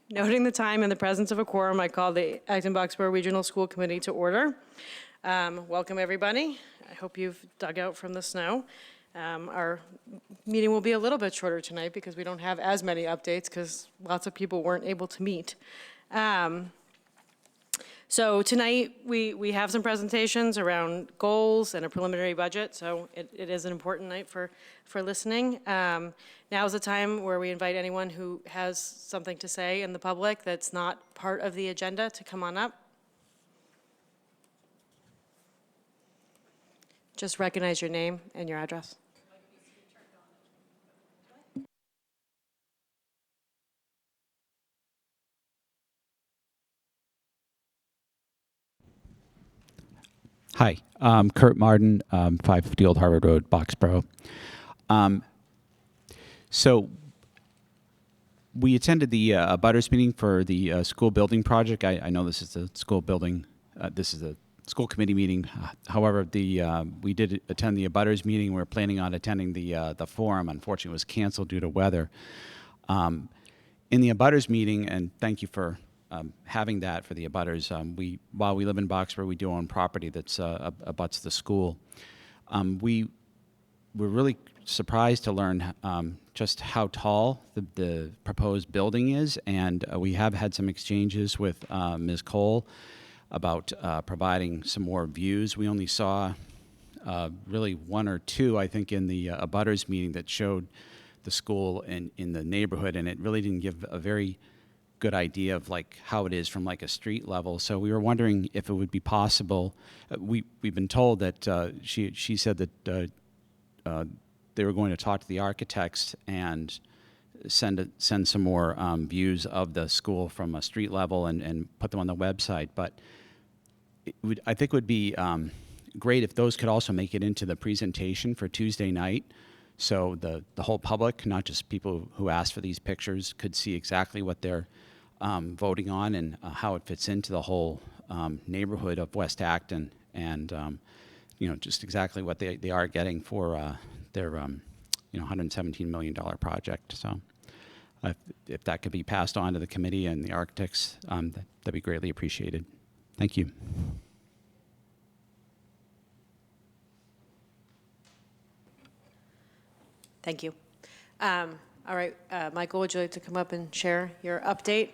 Noting the time and the presence of a quorum, I call the Acton-Boxborough Regional School Committee to order. Welcome, everybody. I hope you've dug out from the snow. Our meeting will be a little bit shorter tonight because we don't have as many updates because lots of people weren't able to meet. So tonight, we have some presentations around goals and a preliminary budget, so it is an important night for listening. Now is the time where we invite anyone who has something to say in the public that's not part of the agenda to come on up. Just recognize your name and your address. Hi, Kurt Martin, 550 Old Harvard Road, Boxborough. So we attended the abutters meeting for the school building project. I know this is a school building, this is a school committee meeting. However, we did attend the abutters meeting. We were planning on attending the forum. Unfortunately, it was canceled due to weather. In the abutters meeting, and thank you for having that for the abutters. While we live in Boxborough, we do own property that's abuts the school. We were really surprised to learn just how tall the proposed building is, and we have had some exchanges with Ms. Cole about providing some more views. We only saw really one or two, I think, in the abutters meeting that showed the school in the neighborhood, and it really didn't give a very good idea of like how it is from like a street level. So we were wondering if it would be possible. We've been told that she said that they were going to talk to the architects and send some more views of the school from a street level and put them on the website. But I think it would be great if those could also make it into the presentation for Tuesday night. So the whole public, not just people who asked for these pictures, could see exactly what they're voting on and how it fits into the whole neighborhood of West Acton, and just exactly what they are getting for their $117 million project. So if that could be passed on to the committee and the architects, that'd be greatly appreciated. Thank you. Thank you. All right, Michael, would you like to come up and share your update?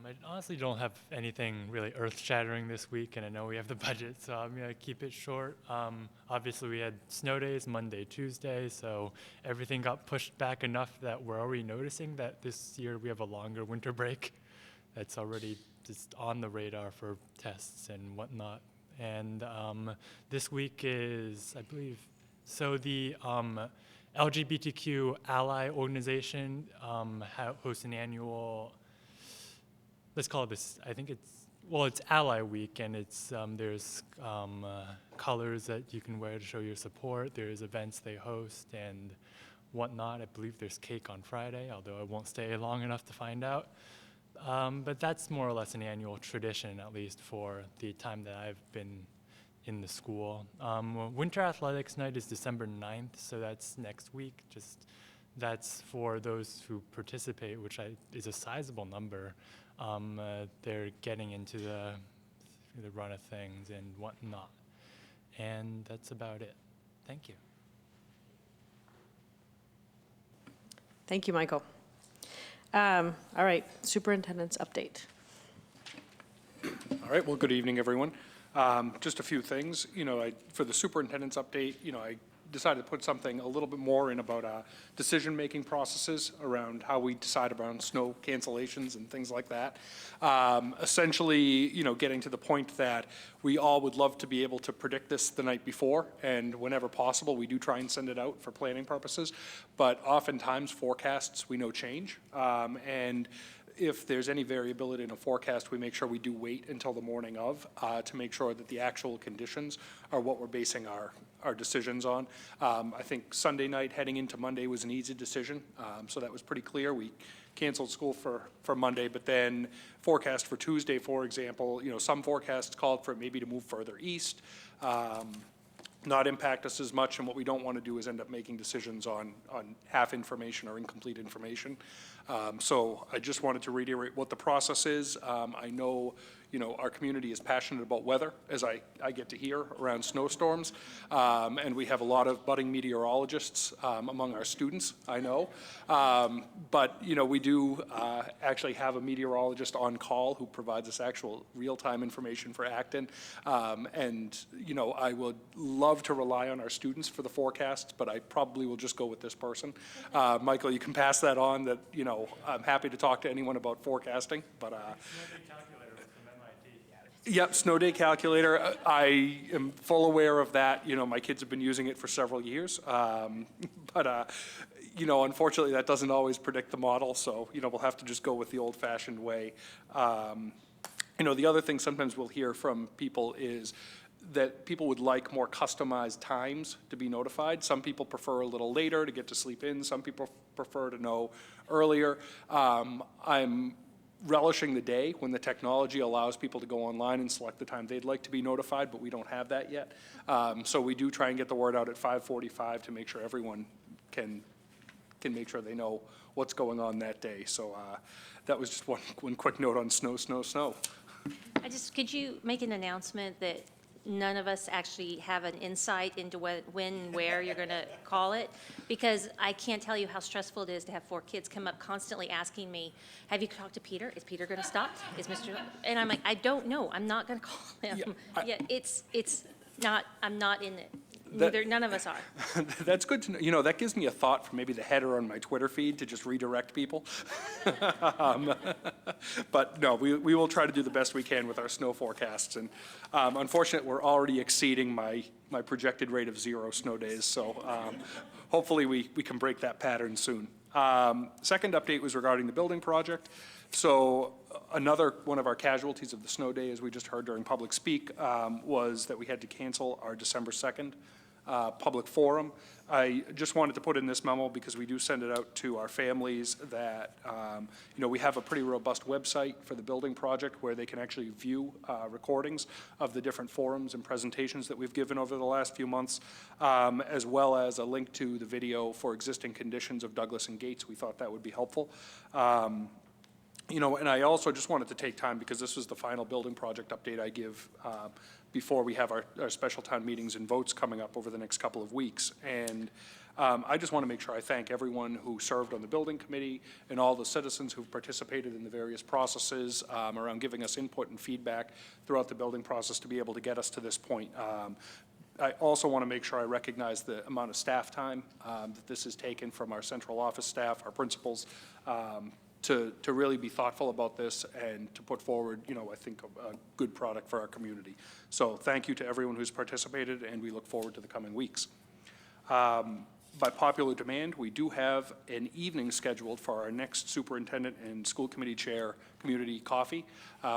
I honestly don't have anything really earth-shattering this week, and I know we have the budget, so I'm going to keep it short. Obviously, we had snow days, Monday, Tuesday, so everything got pushed back enough that we're already noticing that this year we have a longer winter break that's already just on the radar for tests and whatnot. And this week is, I believe, so the LGBTQ ally organization hosts an annual, let's call it this, I think it's Ally Week, and it's there's colors that you can wear to show your support. There's events they host and whatnot. I believe there's cake on Friday, although I won't stay long enough to find out. But that's more or less an annual tradition, at least for the time that I've been in the school. Winter Athletics Night is December 9th, so that's next week. That's for those who participate, which is a sizable number. They're getting into the run of things and whatnot. And that's about it. Thank you. Thank you, Michael. All right, superintendent's update. All right, well, good evening, everyone. Just a few things, for the superintendent's update, I decided to put something a little bit more in about decision-making processes around how we decide around snow cancellations and things like that. Essentially, getting to the point that we all would love to be able to predict this the night before, and whenever possible, we do try and send it out for planning purposes. But oftentimes, forecasts we know change, and if there's any variability in a forecast, we make sure we do wait until the morning of to make sure that the actual conditions are what we're basing our decisions on. I think Sunday night heading into Monday was an easy decision, so that was pretty clear. We canceled school for Monday, but then forecast for Tuesday, for example, some forecasts called for it maybe to move further east. not impact us as much, and what we don't want to do is end up making decisions on half information or incomplete information. So I just wanted to reiterate what the process is. I know, our community is passionate about weather, as I get to hear around snowstorms, and we have a lot of budding meteorologists among our students, I know. But, we do actually have a meteorologist on call who provides us actual real-time information for Acton. And, I would love to rely on our students for the forecasts, but I probably will just go with this person. Michael, you can pass that on that, I'm happy to talk to anyone about forecasting, but yep, snow day calculator. I am full aware of that. My kids have been using it for several years. But unfortunately, that doesn't always predict the model. So, we'll have to just go with the old-fashioned way. The other thing sometimes we'll hear from people is that people would like more customized times to be notified. Some people prefer a little later to get to sleep in. Some people prefer to know earlier. I'm relishing the day when the technology allows people to go online and select the time they'd like to be notified, but we don't have that yet. So we do try and get the word out at 5:45 to make sure everyone can make sure they know what's going on that day. So that was just one quick note on snow. Could you make an announcement that none of us actually have an insight into when and where you're going to call it? Because I can't tell you how stressful it is to have 4 kids come up constantly asking me, have you talked to Peter? Is Peter going to stop? Is Mr. And I'm like, I don't know. I'm not going to call him. Yeah, it's not, I'm not in it. That- None of us are. That's good to know. That gives me a thought for maybe the header on my Twitter feed to just redirect people. But no, we will try to do the best we can with our snow forecasts. And unfortunately, we're already exceeding my projected rate of 0 snow days. So hopefully we can break that pattern soon. Second update was regarding the building project. So another one of our casualties of the snow day, as we just heard during public speak, was that we had to cancel our December 2nd public forum. I just wanted to put in this memo because we do send it out to our families that, we have a pretty robust website for the building project where they can actually view recordings of the different forums and presentations that we've given over the last few months, as well as a link to the video for existing conditions of Douglas and Gates. We thought that would be helpful. And I also just wanted to take time, because this was the final building project update I give before we have our special town meetings and votes coming up over the next couple of weeks. And I just want to make sure I thank everyone who served on the building committee and all the citizens who've participated in the various processes around giving us input and feedback throughout the building process to be able to get us to this point. I also want to make sure I recognize the amount of staff time that this has taken from our central office staff, our principals, to really be thoughtful about this and to put forward, I think a good product for our community. So thank you to everyone who's participated, and we look forward to the coming weeks. By popular demand, we do have an evening scheduled for our next superintendent and school committee chair community coffee.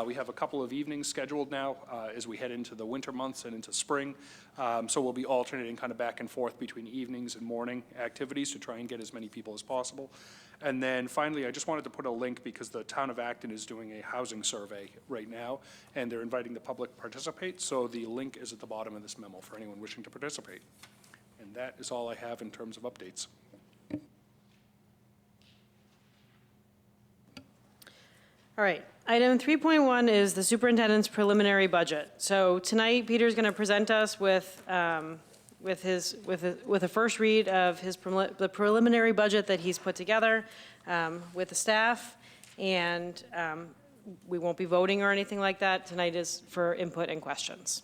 We have a couple of evenings scheduled now as we head into the winter months and into spring. So we'll be alternating kind of back and forth between evenings and morning activities to try and get as many people as possible. And then finally, I just wanted to put a link because the town of Acton is doing a housing survey right now, and they're inviting the public to participate. So the link is at the bottom of this memo for anyone wishing to participate. And that is all I have in terms of updates. All right, item 3.1 is the superintendent's preliminary budget. So tonight, Peter's going to present us with a first read of the preliminary budget that he's put together with the staff, and we won't be voting or anything like that. Tonight is for input and questions.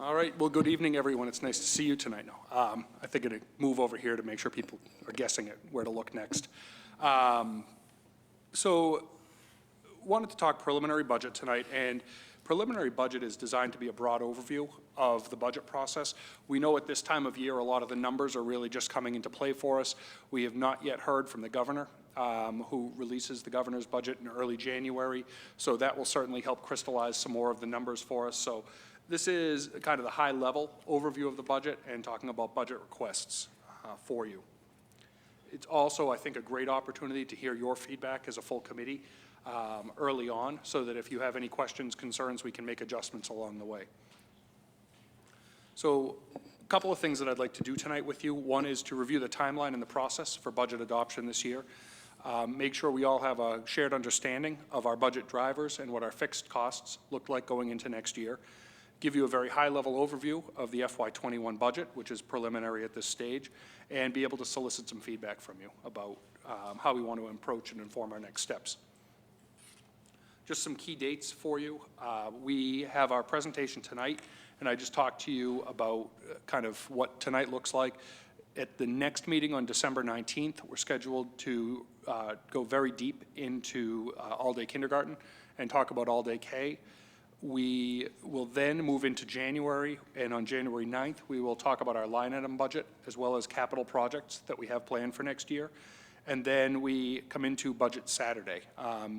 All right, well, good evening, everyone. It's nice to see you tonight. I think I'm going to move over here to make sure people are guessing at where to look next. So wanted to talk preliminary budget tonight, and preliminary budget is designed to be a broad overview of the budget process. We know at this time of year a lot of the numbers are really just coming into play for us. We have not yet heard from the governor, who releases the governor's budget in early January, so that will certainly help crystallize some more of the numbers for us. So this is kind of the high-level overview of the budget and talking about budget requests for you. It's also, I think, a great opportunity to hear your feedback as a full committee early on, so that if you have any questions, concerns, we can make adjustments along the way. So a couple of things that I'd like to do tonight with you. One is to review the timeline and the process for budget adoption this year. Make sure we all have a shared understanding of our budget drivers and what our fixed costs look like going into next year. Give you a very high-level overview of the FY21 budget, which is preliminary at this stage, and be able to solicit some feedback from you about how we want to approach and inform our next steps. Just some key dates for you. We have our presentation tonight, and I just talked to you about kind of what tonight looks like. At the next meeting on December 19th, we're scheduled to go very deep into all-day kindergarten and talk about all-day K. We will then move into January, and on January 9th, we will talk about our line item budget as well as capital projects that we have planned for next year. And then we come into Budget Saturday,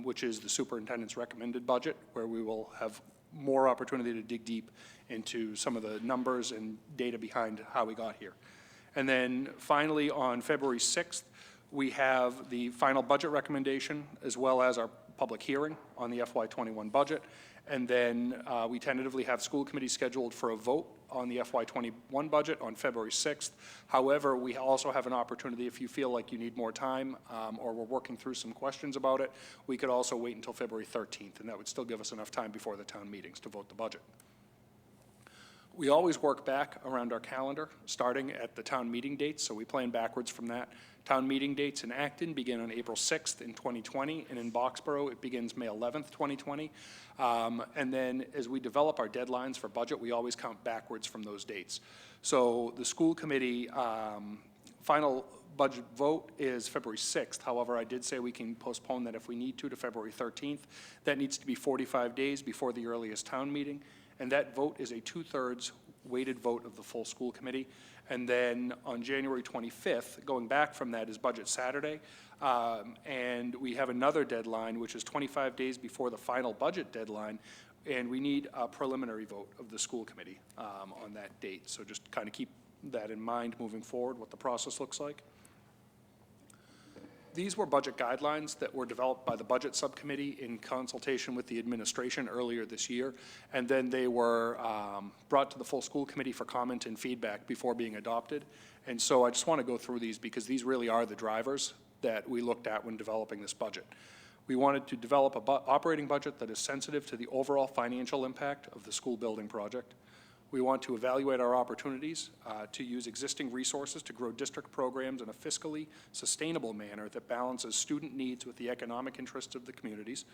which is the superintendent's recommended budget, where we will have more opportunity to dig deep into some of the numbers and data behind how we got here. And then finally, on February 6th, we have the final budget recommendation as well as our public hearing on the FY21 budget. And then we tentatively have school committee scheduled for a vote on the FY21 budget on February 6th. However, we also have an opportunity, if you feel like you need more time or we're working through some questions about it, we could also wait until February 13th, and that would still give us enough time before the town meetings to vote the budget. We always work back around our calendar, starting at the town meeting dates, so we plan backwards from that. Town meeting dates in Acton begin on April 6th in 2020, and in Boxborough, it begins May 11th, 2020. And then as we develop our deadlines for budget, we always count backwards from those dates. So the school committee final budget vote is February 6th. However, I did say we can postpone that if we need to February 13th. That needs to be 45 days before the earliest town meeting. And that vote is a 2/3 weighted vote of the full school committee. And then on January 25th, going back from that, is Budget Saturday. And we have another deadline, which is 25 days before the final budget deadline. And we need a preliminary vote of the school committee on that date. So just kind of keep that in mind moving forward, what the process looks like. These were budget guidelines that were developed by the Budget Subcommittee in consultation with the administration earlier this year, and then they were brought to the full school committee for comment and feedback before being adopted. And so I just want to go through these because these really are the drivers that we looked at when developing this budget. We wanted to develop an operating budget that is sensitive to the overall financial impact of the school building project. We want to evaluate our opportunities to use existing resources to grow district programs in a fiscally sustainable manner that balances student needs with the economic interests of the communities,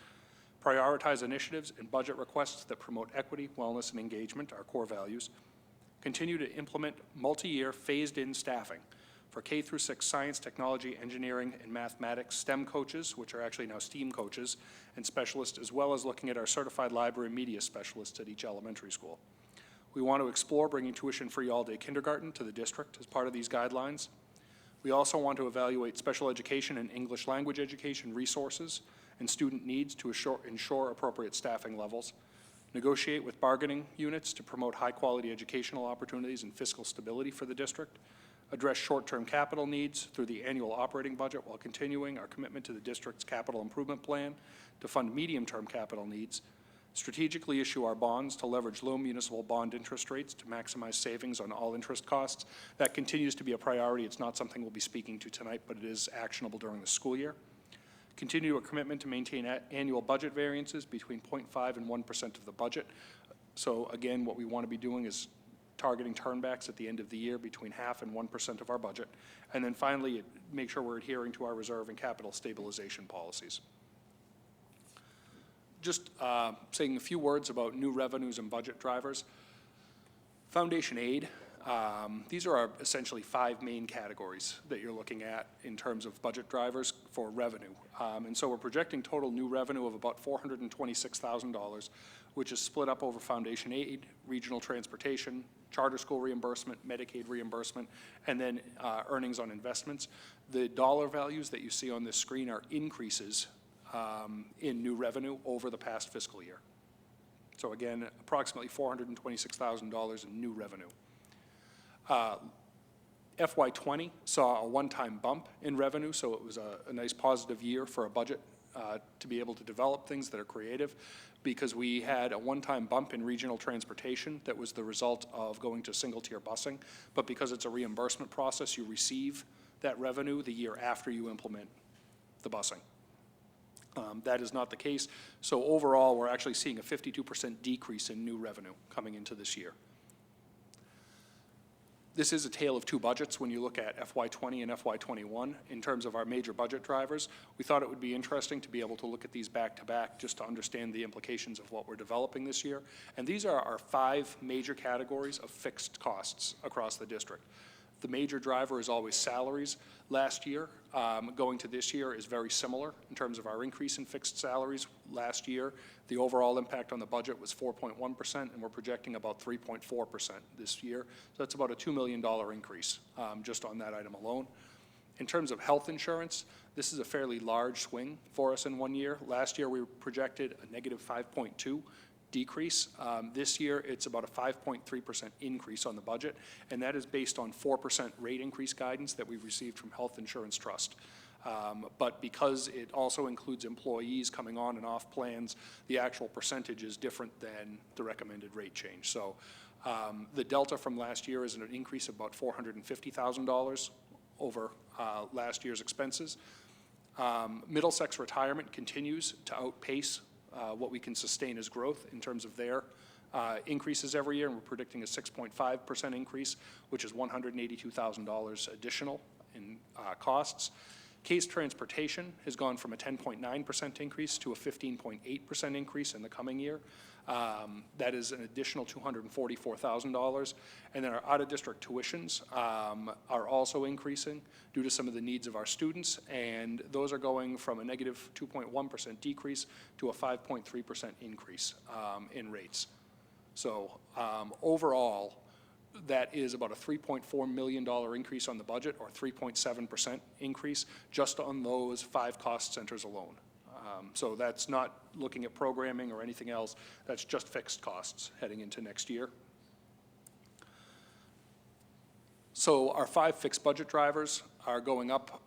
prioritize initiatives and budget requests that promote equity, wellness, and engagement, our core values, continue to implement multi-year phased-in staffing for K-6 science, technology, engineering, and mathematics STEM coaches, which are actually now STEAM coaches and specialists, as well as looking at our certified library media specialists at each elementary school. We want to explore bringing tuition-free all-day kindergarten to the district as part of these guidelines. We also want to evaluate special education and English language education resources and student needs to ensure appropriate staffing levels, negotiate with bargaining units to promote high-quality educational opportunities and fiscal stability for the district, address short-term capital needs through the annual operating budget while continuing our commitment to the district's capital improvement plan to fund medium-term capital needs, strategically issue our bonds to leverage low municipal bond interest rates to maximize savings on all interest costs. That continues to be a priority. It's not something we'll be speaking to tonight, but it is actionable during the school year. Continue a commitment to maintain annual budget variances between 0.5% and 1% of the budget. So again, what we want to be doing is targeting turnbacks at the end of the year between 0.5% and 1% of our budget. And then finally, make sure we're adhering to our reserve and capital stabilization policies. Just saying a few words about new revenues and budget drivers. Foundation aid, these are essentially 5 main categories that you're looking at in terms of budget drivers for revenue. And so we're projecting total new revenue of about $426,000, which is split up over foundation aid, regional transportation, charter school reimbursement, Medicaid reimbursement, and then earnings on investments. The dollar values that you see on this screen are increases in new revenue over the past fiscal year. So again, approximately $426,000 in new revenue. FY20 saw a one-time bump in revenue, so it was a nice positive year for a budget to be able to develop things that are creative, because we had a one-time bump in regional transportation that was the result of going to single-tier busing. But because it's a reimbursement process, you receive that revenue the year after you implement the busing. That is not the case. So overall, we're actually seeing a 52% decrease in new revenue coming into this year. This is a tale of two budgets when you look at FY20 and FY21 in terms of our major budget drivers. We thought it would be interesting to be able to look at these back to back just to understand the implications of what we're developing this year. And these are our 5 major categories of fixed costs across the district. The major driver is always salaries. Last year, going to this year, is very similar in terms of our increase in fixed salaries. Last year, the overall impact on the budget was 4.1%, and we're projecting about 3.4% this year. So that's about a $2 million increase just on that item alone. In terms of health insurance, this is a fairly large swing for us in one year. Last year, we projected a negative 5.2 decrease. This year, it's about a 5.3% increase on the budget, and that is based on 4% rate increase guidance that we received from Health Insurance Trust. But because it also includes employees coming on and off plans, the actual percentage is different than the recommended rate change. So the delta from last year is an increase of about $450,000 over last year's expenses. Middlesex Retirement continues to outpace what we can sustain as growth in terms of their increases every year, and we're predicting a 6.5% increase, which is $182,000 additional in costs. Case Transportation has gone from a 10.9% increase to a 15.8% increase in the coming year. That is an additional $244,000. And then our out-of-district tuitions are also increasing due to some of the needs of our students, and those are going from a negative 2.1% decrease to a 5.3% increase in rates. So overall, that is about a $3.4 million increase on the budget, or 3.7% increase just on those 5 cost centers alone. So that's not looking at programming or anything else. That's just fixed costs heading into next year. So our 5 fixed budget drivers are going up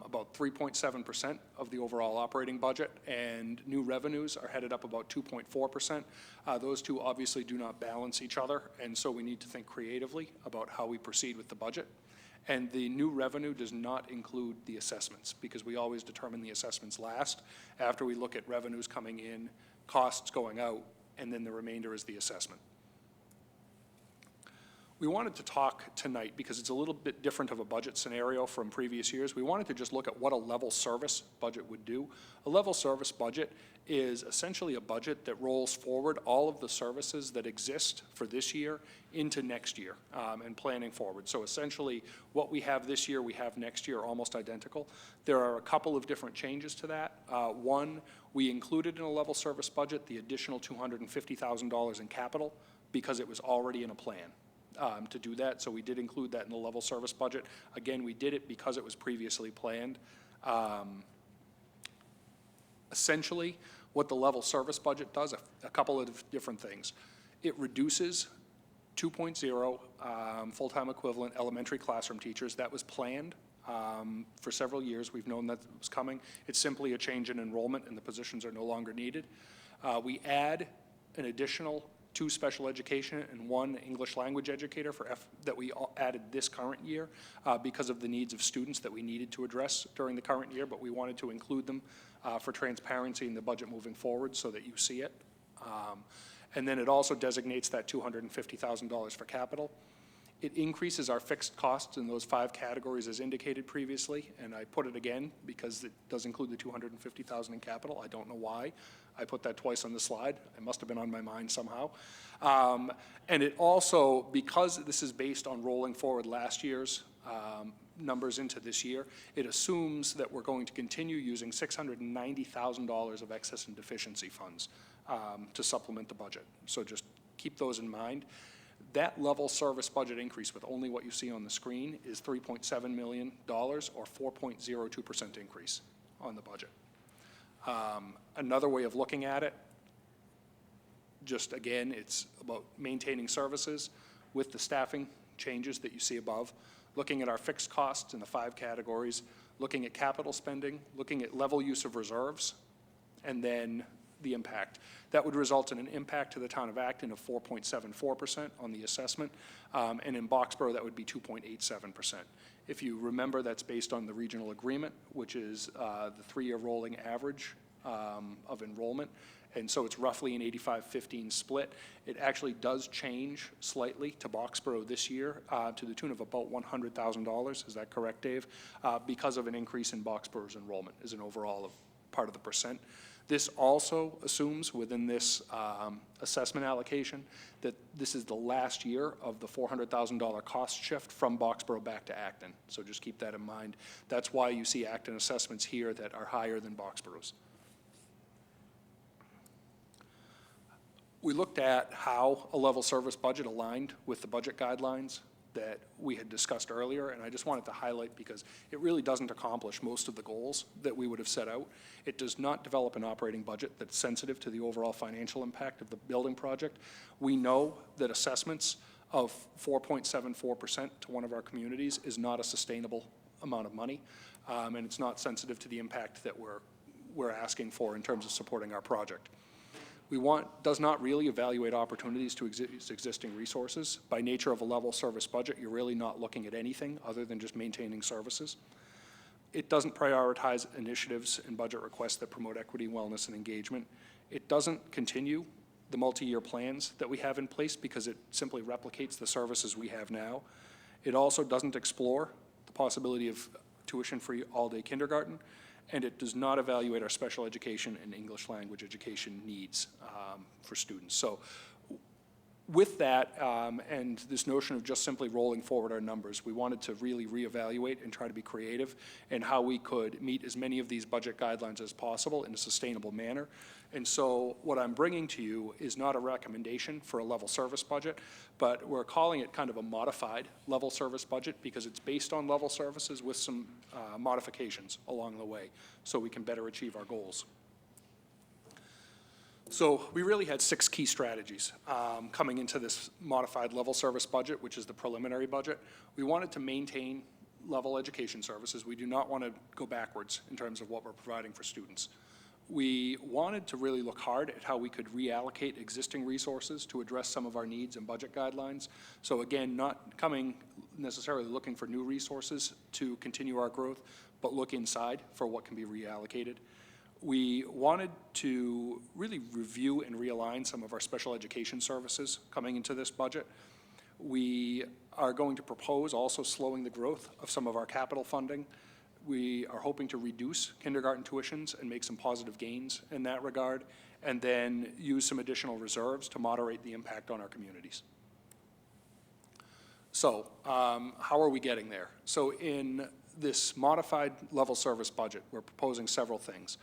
about 3.7% of the overall operating budget, and new revenues are headed up about 2.4%. Those two obviously do not balance each other, and so we need to think creatively about how we proceed with the budget. And the new revenue does not include the assessments, because we always determine the assessments last after we look at revenues coming in, costs going out, and then the remainder is the assessment. We wanted to talk tonight, because it's a little bit different of a budget scenario from previous years. We wanted to just look at what a level service budget would do. A level service budget is essentially a budget that rolls forward all of the services that exist for this year into next year and planning forward. So essentially, what we have this year, we have next year almost identical. There are a couple of different changes to that. One, we included in a level service budget the additional $250,000 in capital because it was already in a plan. To do that, so we did include that in the level service budget. Again, we did it because it was previously planned. Essentially, what the level service budget does, a couple of different things. It reduces 2.0 full-time equivalent elementary classroom teachers. That was planned for several years. We've known that it was coming. It's simply a change in enrollment, and the positions are no longer needed. We add an additional 2 special education and 1 English language educator that we added this current year because of the needs of students that we needed to address during the current year, but we wanted to include them for transparency in the budget moving forward so that you see it. And then it also designates that $250,000 for capital. It increases our fixed costs in those 5 categories as indicated previously, and I put it again because it does include the $250,000 in capital. I don't know why. I put that twice on the slide. It must have been on my mind somehow. And it also, because this is based on rolling forward last year's numbers into this year, it assumes that we're going to continue using $690,000 of excess and deficiency funds to supplement the budget. So just keep those in mind. That level service budget increase with only what you see on the screen is $3.7 million, or 4.02% increase on the budget. Another way of looking at it, just again, it's about maintaining services with the staffing changes that you see above. looking at our fixed costs in the 5 categories, looking at capital spending, looking at level use of reserves, and then the impact. That would result in an impact to the town of Acton of 4.74% on the assessment, and in Boxborough, that would be 2.87%. If you remember, that's based on the regional agreement, which is the 3-year rolling average of enrollment, and so it's roughly an 85-15 split. It actually does change slightly to Boxborough this year to the tune of about $100,000. Is that correct, Dave? Because of an increase in Boxborough's enrollment as an overall part of the percent. This also assumes within this assessment allocation that this is the last year of the $400,000 cost shift from Boxborough back to Acton. So just keep that in mind. That's why you see Acton assessments here that are higher than Boxborough's. We looked at how a level service budget aligned with the budget guidelines that we had discussed earlier, and I just wanted to highlight because it really doesn't accomplish most of the goals that we would have set out. It does not develop an operating budget that's sensitive to the overall financial impact of the building project. We know that assessments of 4.74% to one of our communities is not a sustainable amount of money, and it's not sensitive to the impact that we're asking for in terms of supporting our project. Does not really evaluate opportunities to existing resources. By nature of a level service budget, you're really not looking at anything other than just maintaining services. It doesn't prioritize initiatives and budget requests that promote equity, wellness, and engagement. It doesn't continue the multi-year plans that we have in place because it simply replicates the services we have now. It also doesn't explore the possibility of tuition-free all-day kindergarten, and it does not evaluate our special education and English language education needs for students. So with that and this notion of just simply rolling forward our numbers, we wanted to really reevaluate and try to be creative in how we could meet as many of these budget guidelines as possible in a sustainable manner. And so what I'm bringing to you is not a recommendation for a level service budget, but we're calling it kind of a modified level service budget because it's based on level services with some modifications along the way so we can better achieve our goals. So we really had 6 key strategies coming into this modified level service budget, which is the preliminary budget. We wanted to maintain level education services. We do not want to go backwards in terms of what we're providing for students. We wanted to really look hard at how we could reallocate existing resources to address some of our needs and budget guidelines. So again, not coming necessarily looking for new resources to continue our growth, but look inside for what can be reallocated. We wanted to really review and realign some of our special education services coming into this budget. We are going to propose also slowing the growth of some of our capital funding. We are hoping to reduce kindergarten tuitions and make some positive gains in that regard, and then use some additional reserves to moderate the impact on our communities. So how are we getting there? So in this modified level service budget, we're proposing several things.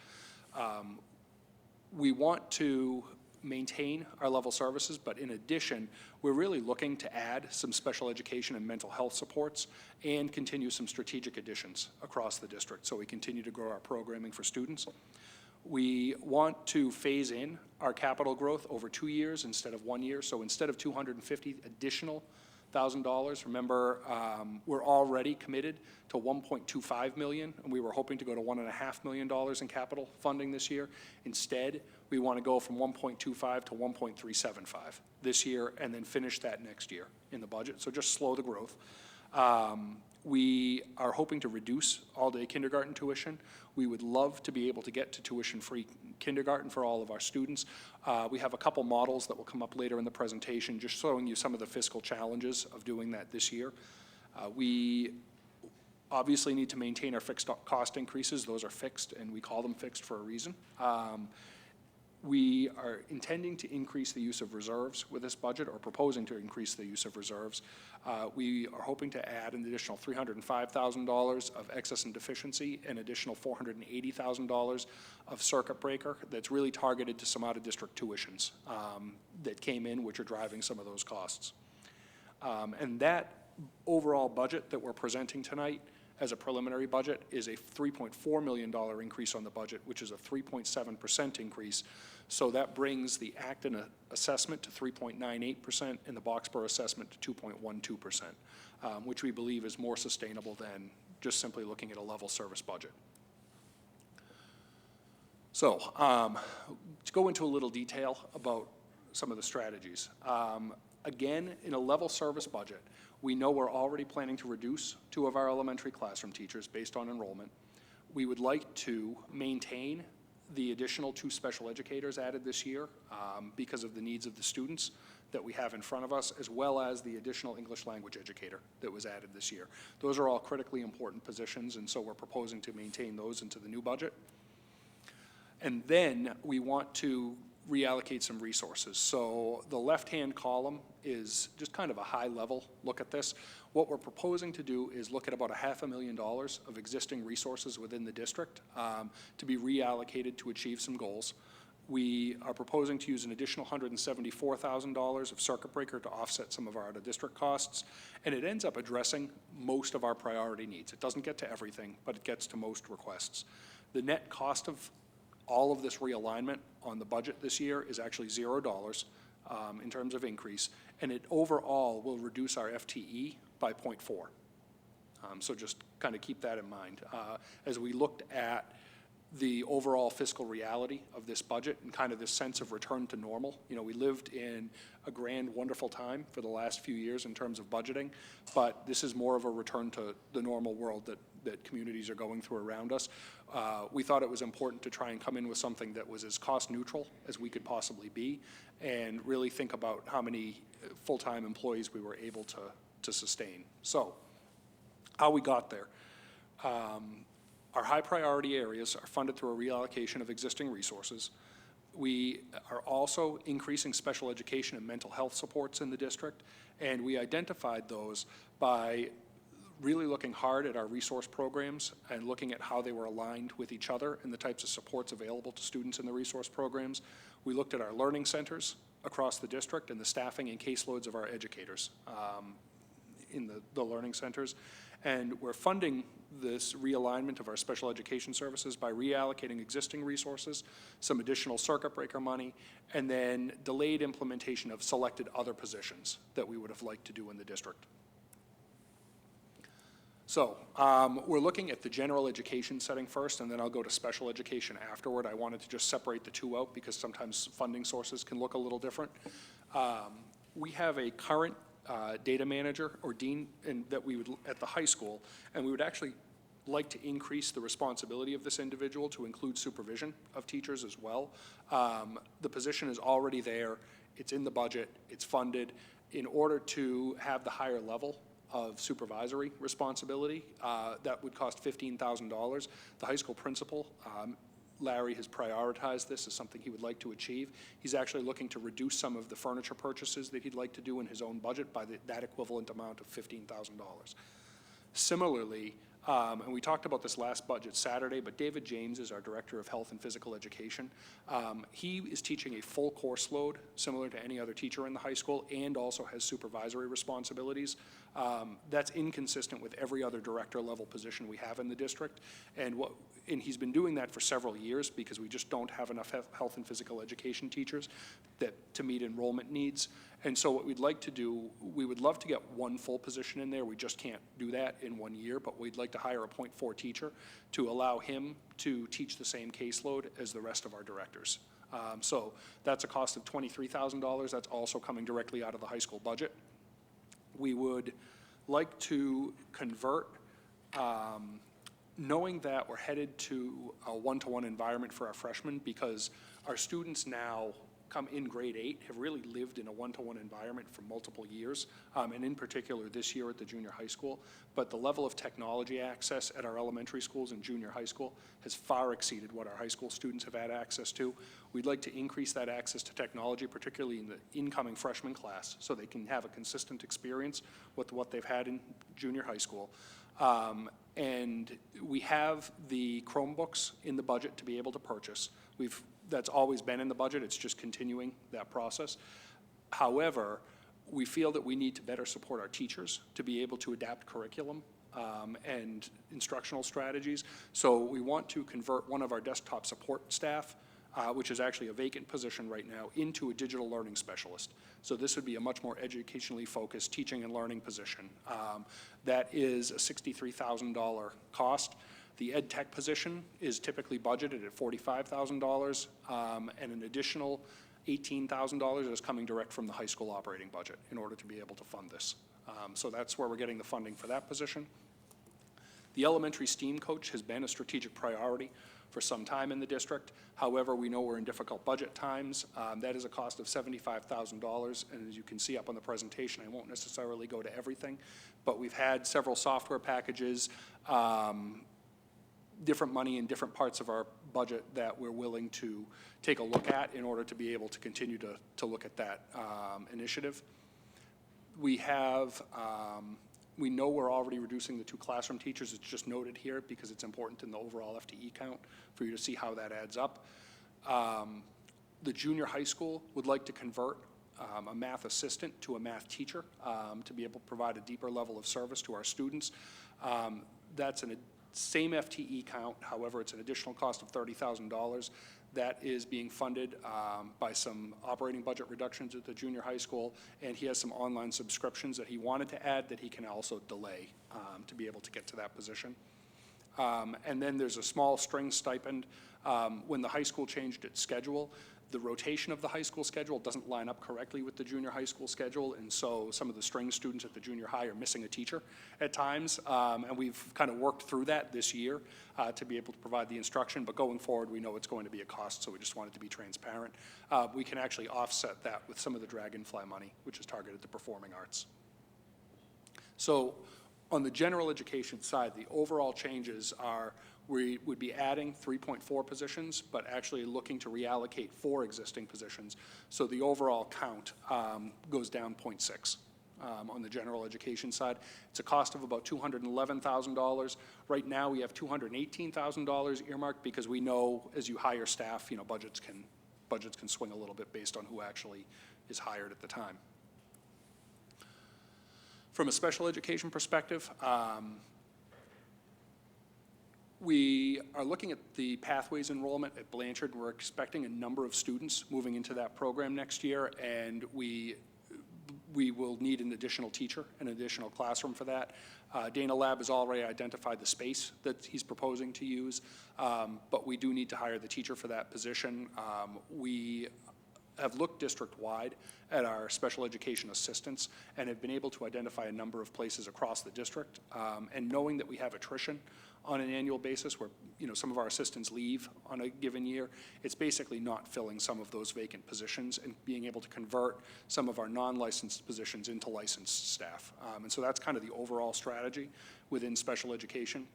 We want to maintain our level services, but in addition, we're really looking to add some special education and mental health supports and continue some strategic additions across the district so we continue to grow our programming for students. We want to phase in our capital growth over 2 years instead of 1 year. So instead of $250 additional $1,000, remember, we're already committed to $1.25 million, and we were hoping to go to $1.5 million in capital funding this year. Instead, we want to go from 1.25 to 1.375 this year, and then finish that next year in the budget. So just slow the growth. We are hoping to reduce all-day kindergarten tuition. We would love to be able to get to tuition-free kindergarten for all of our students. We have a couple models that will come up later in the presentation, just showing you some of the fiscal challenges of doing that this year. We obviously need to maintain our fixed cost increases. Those are fixed, and we call them fixed for a reason. We are intending to increase the use of reserves with this budget, or proposing to increase the use of reserves. We are hoping to add an additional $305,000 of excess and deficiency, and additional $480,000 of circuit breaker that's really targeted to some out-of-district tuitions that came in, which are driving some of those costs. And that overall budget that we're presenting tonight as a preliminary budget is a $3.4 million increase on the budget, which is a 3.7% increase. So that brings the Acton assessment to 3.98% and the Boxborough assessment to 2.12%. which we believe is more sustainable than just simply looking at a level service budget. So to go into a little detail about some of the strategies. Again, in a level service budget, we know we're already planning to reduce 2 of our elementary classroom teachers based on enrollment. We would like to maintain the additional 2 special educators added this year because of the needs of the students that we have in front of us, as well as the additional English language educator that was added this year. Those are all critically important positions, and so we're proposing to maintain those into the new budget. And then we want to reallocate some resources. So the left-hand column is just kind of a high-level look at this. What we're proposing to do is look at about $500,000 of existing resources within the district to be reallocated to achieve some goals. We are proposing to use an additional $174,000 of circuit breaker to offset some of our out-of-district costs, and it ends up addressing most of our priority needs. It doesn't get to everything, but it gets to most requests. The net cost of all of this realignment on the budget this year is actually $0 in terms of increase, and it overall will reduce our FTE by 0.4. So just kind of keep that in mind. As we looked at the overall fiscal reality of this budget and kind of this sense of return to normal. You know, we lived in a grand, wonderful time for the last few years in terms of budgeting, but this is more of a return to the normal world that communities are going through around us. We thought it was important to try and come in with something that was as cost neutral as we could possibly be and really think about how many full-time employees we were able to sustain. So, how we got there. Our high priority areas are funded through a reallocation of existing resources. We are also increasing special education and mental health supports in the district, and we identified those by really looking hard at our resource programs and looking at how they were aligned with each other and the types of supports available to students in the resource programs. We looked at our learning centers across the district and the staffing and caseloads of our educators in the learning centers. And we're funding this realignment of our special education services by reallocating existing resources, some additional circuit breaker money, and then delayed implementation of selected other positions that we would have liked to do in the district. So we're looking at the general education setting first, and then I'll go to special education afterward. I wanted to just separate the two out because sometimes funding sources can look a little different. We have a current data manager or dean that we would at the high school, and we would actually like to increase the responsibility of this individual to include supervision of teachers as well. The position is already there. It's in the budget. It's funded. In order to have the higher level of supervisory responsibility, that would cost $15,000. The high school principal, Larry, has prioritized this as something he would like to achieve. He's actually looking to reduce some of the furniture purchases that he'd like to do in his own budget by that equivalent amount of $15,000. Similarly, and we talked about this last budget Saturday, but David James is our Director of Health and Physical Education. He is teaching a full course load, similar to any other teacher in the high school, and also has supervisory responsibilities. That's inconsistent with every other director level position we have in the district. And he's been doing that for several years because we just don't have enough health and physical education teachers to meet enrollment needs. And so what we'd like to do, we would love to get one full position in there. We just can't do that in 1 year, but we'd like to hire a .4 teacher to allow him to teach the same caseload as the rest of our directors. So that's a cost of $23,000. That's also coming directly out of the high school budget. We would like to convert, knowing that we're headed to a one-to-one environment for our freshmen, because our students now come in grade 8 have really lived in a one-to-one environment for multiple years, and in particular this year at the junior high school. But the level of technology access at our elementary schools and junior high school has far exceeded what our high school students have had access to. We'd like to increase that access to technology, particularly in the incoming freshman class, so they can have a consistent experience with what they've had in junior high school. And we have the Chromebooks in the budget to be able to purchase. That's always been in the budget. It's just continuing that process. However, we feel that we need to better support our teachers to be able to adapt curriculum and instructional strategies. So we want to convert one of our desktop support staff which is actually a vacant position right now, into a digital learning specialist. So this would be a much more educationally focused teaching and learning position. That is a $63,000 cost. The ed tech position is typically budgeted at $45,000, and an additional $18,000 is coming direct from the high school operating budget in order to be able to fund this. So that's where we're getting the funding for that position. The elementary STEAM coach has been a strategic priority for some time in the district. However, we know we're in difficult budget times. That is a cost of $75,000, and as you can see up on the presentation, I won't necessarily go to everything, but we've had several software packages, different money in different parts of our budget that we're willing to take a look at in order to be able to continue to look at that initiative. We have, we know we're already reducing the 2 classroom teachers. It's just noted here because it's important in the overall FTE count for you to see how that adds up. The junior high school would like to convert a math assistant to a math teacher to be able to provide a deeper level of service to our students. That's an same FTE count, however, it's an additional cost of $30,000. That is being funded by some operating budget reductions at the junior high school, and he has some online subscriptions that he wanted to add that he can also delay to be able to get to that position. And then there's a small string stipend. When the high school changed its schedule, the rotation of the high school schedule doesn't line up correctly with the junior high school schedule, and so some of the string students at the junior high are missing a teacher at times, and we've kind of worked through that this year to be able to provide the instruction, but going forward, we know it's going to be a cost, so we just wanted to be transparent. We can actually offset that with some of the Dragonfly money, which is targeted to performing arts. So on the general education side, the overall changes are we would be adding 3.4 positions, but actually looking to reallocate 4 existing positions. So the overall count goes down 0.6 on the general education side. It's a cost of about $211,000. Right now, we have $218,000 earmarked because we know as you hire staff, you know, budgets can swing a little bit based on who actually is hired at the time. From a special education perspective, we are looking at the Pathways enrollment at Blanchard. We're expecting a number of students moving into that program next year, and we will need an additional teacher, an additional classroom for that. Dana Lab has already identified the space that he's proposing to use, but we do need to hire the teacher for that position. We have looked district-wide at our special education assistants and have been able to identify a number of places across the district. And knowing that we have attrition on an annual basis where, you know, some of our assistants leave on a given year, it's basically not filling some of those vacant positions and being able to convert some of our non-licensed positions into licensed staff. And so that's kind of the overall strategy within special education.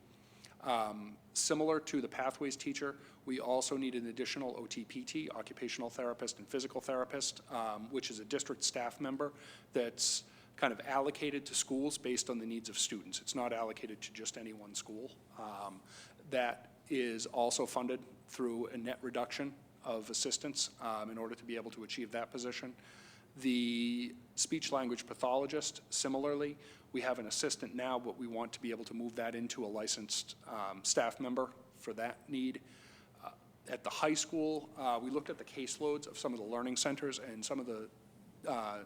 Similar to the Pathways teacher, we also need an additional OTPT, occupational therapist and physical therapist, which is a district staff member that's kind of allocated to schools based on the needs of students. It's not allocated to just any one school. That is also funded through a net reduction of assistants in order to be able to achieve that position. The speech-language pathologist, similarly, we have an assistant now, but we want to be able to move that into a licensed staff member for that need. At the high school, we looked at the caseloads of some of the learning centers, and some of the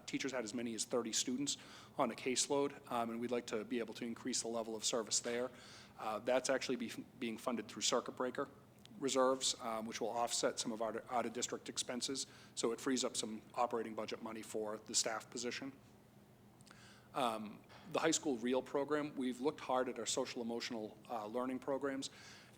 teachers had as many as 30 students on a caseload, and we'd like to be able to increase the level of service there. That's actually being funded through circuit breaker reserves, which will offset some of our out-of-district expenses, so it frees up some operating budget money for the staff position. The high school REAL program, we've looked hard at our social emotional learning programs.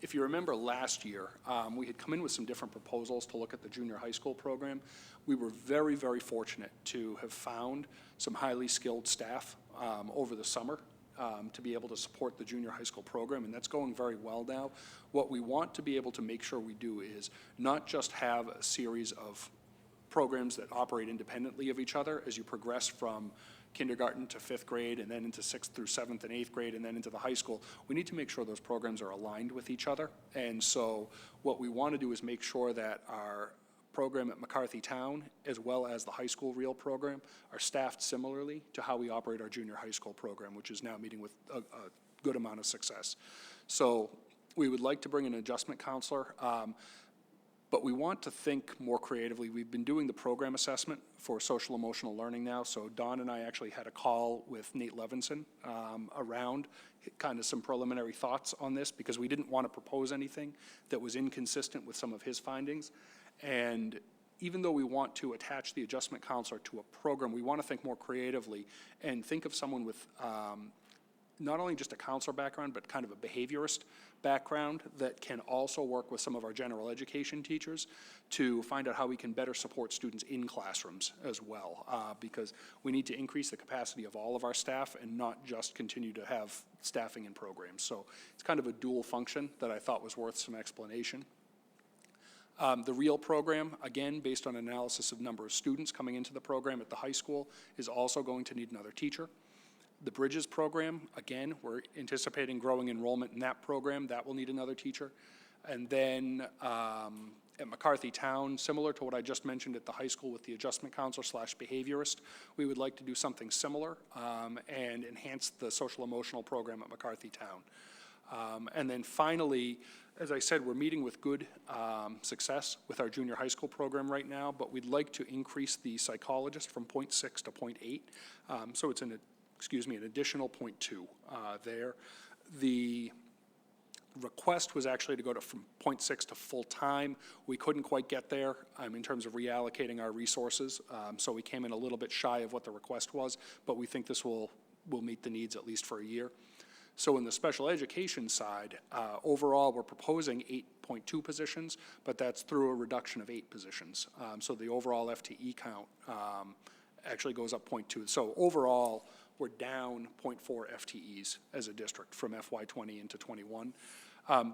If you remember last year, we had come in with some different proposals to look at the junior high school program. We were very, very fortunate to have found some highly skilled staff over the summer to be able to support the junior high school program, and that's going very well now. What we want to be able to make sure we do is not just have a series of programs that operate independently of each other as you progress from kindergarten to 5th grade and then into 6th through 7th and 8th grade and then into the high school. We need to make sure those programs are aligned with each other. And so what we want to do is make sure that our program at McCarthy Town, as well as the high school REAL program, are staffed similarly to how we operate our junior high school program, which is now meeting with a good amount of success. So we would like to bring an adjustment counselor, But we want to think more creatively. We've been doing the program assessment for social emotional learning now. So Don and I actually had a call with Nate Levinson around kind of some preliminary thoughts on this, because we didn't want to propose anything that was inconsistent with some of his findings. And even though we want to attach the adjustment counselor to a program, we want to think more creatively and think of someone with not only just a counselor background, but kind of a behaviorist background that can also work with some of our general education teachers to find out how we can better support students in classrooms as well, because we need to increase the capacity of all of our staff and not just continue to have staffing in programs. So it's kind of a dual function that I thought was worth some explanation. The REAL program, again, based on analysis of number of students coming into the program at the high school, is also going to need another teacher. The Bridges program, again, we're anticipating growing enrollment in that program. That will need another teacher. And then at McCarthy Town, similar to what I just mentioned at the high school with the adjustment counselor / behaviorist, we would like to do something similar and enhance the social emotional program at McCarthy Town. And then finally, as I said, we're meeting with good success with our junior high school program right now, but we'd like to increase the psychologist from 0.6 to 0.8. So it's an additional 0.2 there. The request was actually to go from 0.6 to full-time. We couldn't quite get there in terms of reallocating our resources, so we came in a little bit shy of what the request was, but we think this will meet the needs at least for a year. So in the special education side, overall, we're proposing 8.2 positions, but that's through a reduction of 8 positions. So the overall FTE count actually goes up 0.2. So overall, we're down 0.4 FTEs as a district from FY20 into 21.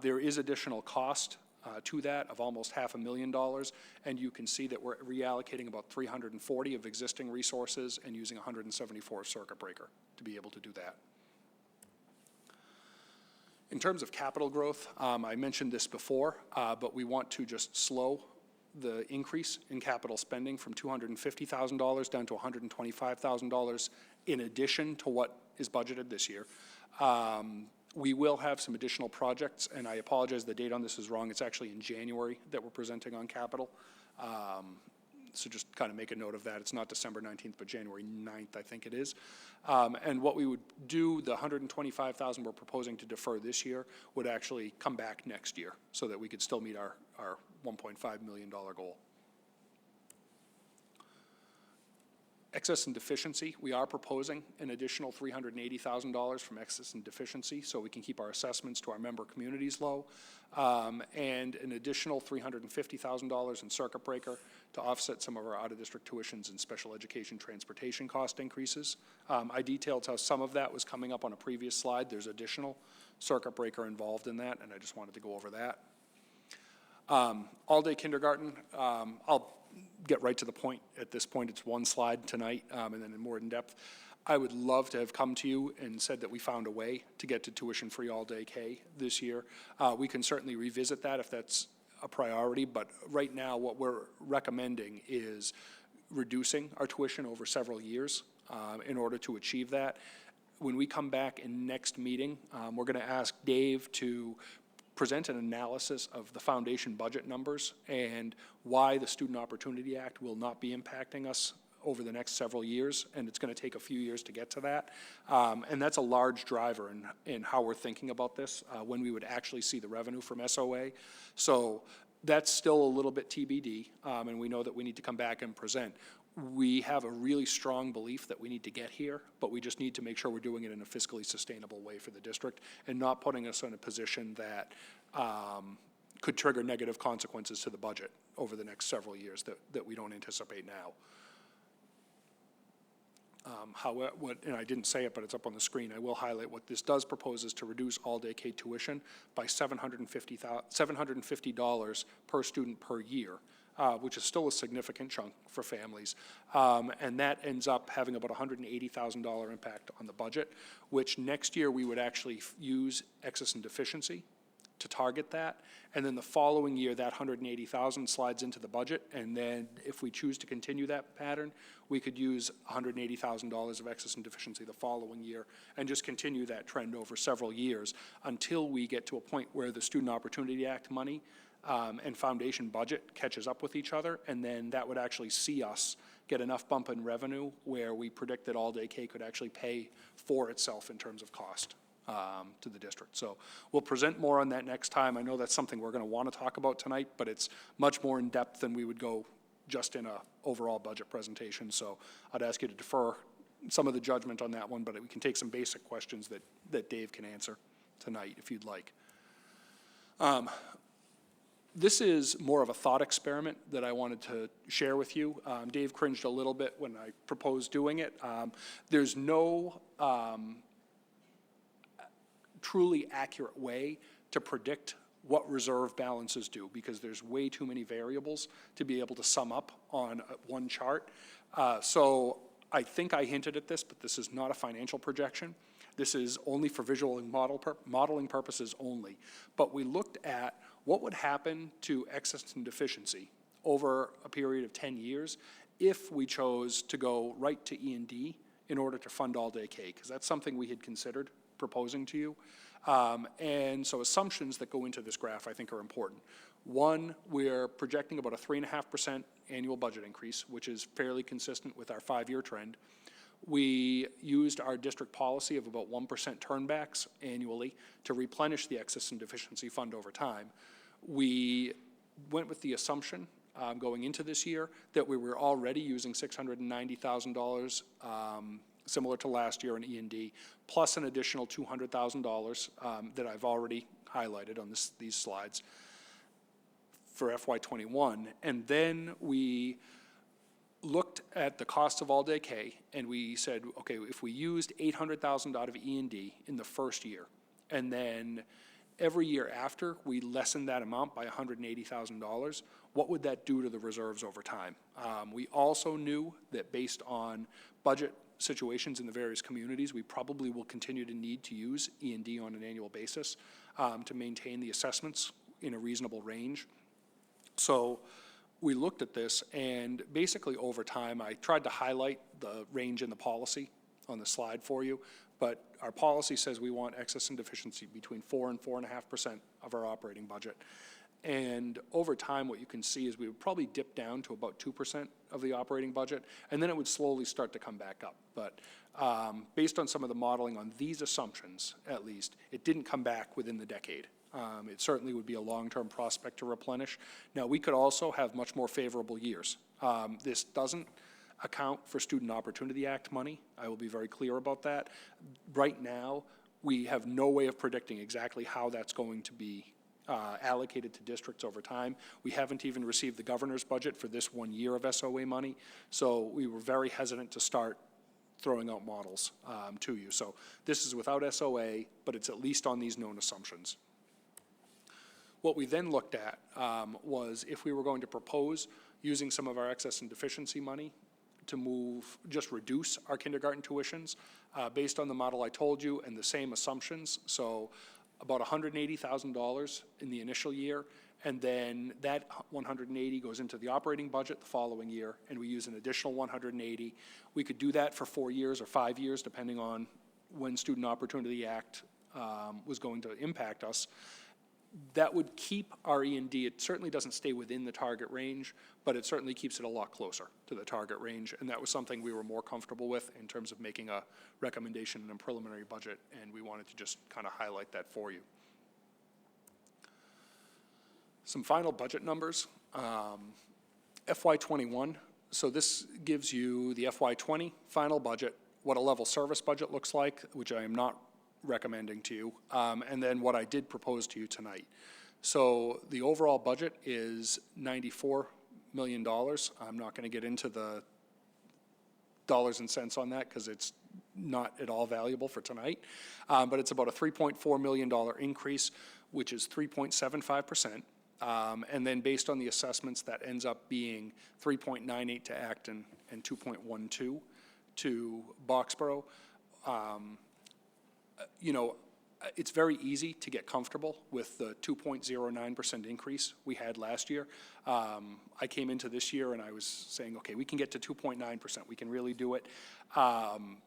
There is additional cost to that of almost $500,000, and you can see that we're reallocating about 340 of existing resources and using 174 of circuit breaker to be able to do that. In terms of capital growth, I mentioned this before, but we want to just slow the increase in capital spending from $250,000 down to $125,000 in addition to what is budgeted this year. We will have some additional projects, and I apologize, the date on this is wrong. It's actually in January that we're presenting on capital. So just kind of make a note of that. It's not December 19th, but January 9th, I think it is. And what we would do, the $125,000 we're proposing to defer this year would actually come back next year so that we could still meet our $1.5 million goal. Excess and deficiency, we are proposing an additional $380,000 from excess and deficiency so we can keep our assessments to our member communities low, and an additional $350,000 in circuit breaker to offset some of our out-of-district tuitions and special education transportation cost increases. I detailed how some of that was coming up on a previous slide. There's additional circuit breaker involved in that, and I just wanted to go over that. All-day kindergarten, I'll get right to the point. At this point, it's one slide tonight, and then more in depth. I would love to have come to you and said that we found a way to get to tuition-free all-day K this year. We can certainly revisit that if that's a priority, but right now what we're recommending is reducing our tuition over several years in order to achieve that. When we come back in next meeting, we're going to ask Dave to present an analysis of the foundation budget numbers and why the Student Opportunity Act will not be impacting us over the next several years, and it's going to take a few years to get to that. And that's a large driver in how we're thinking about this, when we would actually see the revenue from SOA. So that's still a little bit TBD, and we know that we need to come back and present. We have a really strong belief that we need to get here, but we just need to make sure we're doing it in a fiscally sustainable way for the district and not putting us in a position that could trigger negative consequences to the budget over the next several years that we don't anticipate now. And I didn't say it, but it's up on the screen. I will highlight what this does propose is to reduce all-day K tuition by $750 per student per year, which is still a significant chunk for families. And that ends up having about $180,000 impact on the budget, which next year we would actually use excess and deficiency to target that. And then the following year, that $180,000 slides into the budget. And then if we choose to continue that pattern, we could use $180,000 of excess and deficiency the following year and just continue that trend over several years until we get to a point where the Student Opportunity Act money and foundation budget catches up with each other, and then that would actually see us get enough bump in revenue where we predict that All Day K could actually pay for itself in terms of cost to the district. So we'll present more on that next time. I know that's something we're going to want to talk about tonight, but it's much more in depth than we would go just in a overall budget presentation. So I'd ask you to defer some of the judgment on that one, but we can take some basic questions that Dave can answer tonight if you'd like. This is more of a thought experiment that I wanted to share with you. Dave cringed a little bit when I proposed doing it. There's no truly accurate way to predict what reserve balances do, because there's way too many variables to be able to sum up on one chart. So I think I hinted at this, but this is not a financial projection. This is only for visual and modeling purposes only. But we looked at what would happen to excess and deficiency over a period of 10 years if we chose to go right to E&D in order to fund All Day K, because that's something we had considered proposing to you. And so assumptions that go into this graph I think are important. One, we're projecting about a 3.5% annual budget increase, which is fairly consistent with our 5-year trend. We used our district policy of about 1% turnbacks annually to replenish the excess and deficiency fund over time. We went with the assumption going into this year that we were already using $690,000 similar to last year in E&D, plus an additional $200,000 that I've already highlighted on these slides for FY21. And then we looked at the cost of All Day K, and we said, okay, if we used $800,000 out of E&D in the first year, and then every year after we lessened that amount by $180,000, what would that do to the reserves over time? We also knew that based on budget situations in the various communities, we probably will continue to need to use E&D on an annual basis to maintain the assessments in a reasonable range. So we looked at this, and basically over time, I tried to highlight the range in the policy on the slide for you, but our policy says we want excess and deficiency between 4 and 4.5% of our operating budget. And over time, what you can see is we would probably dip down to about 2% of the operating budget, and then it would slowly start to come back up. But based on some of the modeling on these assumptions, at least, it didn't come back within the decade. It certainly would be a long-term prospect to replenish. Now, we could also have much more favorable years. This doesn't account for Student Opportunity Act money. I will be very clear about that. Right now, we have no way of predicting exactly how that's going to be allocated to districts over time. We haven't even received the governor's budget for this 1 year of SOA money, so we were very hesitant to start throwing out models to you. So this is without SOA, but it's at least on these known assumptions. What we then looked at was if we were going to propose using some of our excess and deficiency money to just reduce our kindergarten tuitions based on the model I told you and the same assumptions. So about $180,000 in the initial year, and then that 180 goes into the operating budget the following year, and we use an additional 180. We could do that for 4 years or 5 years, depending on when Student Opportunity Act was going to impact us. That would keep our E&D, it certainly doesn't stay within the target range, but it certainly keeps it a lot closer to the target range, and that was something we were more comfortable with in terms of making a recommendation in a preliminary budget, and we wanted to just kind of highlight that for you. Some final budget numbers. FY21, so this gives you the FY20 final budget, what a level service budget looks like, which I am not recommending to you, and then what I did propose to you tonight. So the overall budget is $94 million. I'm not going to get into the dollars and cents on that because it's not at all valuable for tonight, but it's about a $3.4 million increase, which is 3.75%. And then based on the assessments, that ends up being 3.98 to Acton and 2.12 to Boxborough. You know, it's very easy to get comfortable with the 2.09% increase we had last year. I came into this year and I was saying, okay, we can get to 2.9%. We can really do it.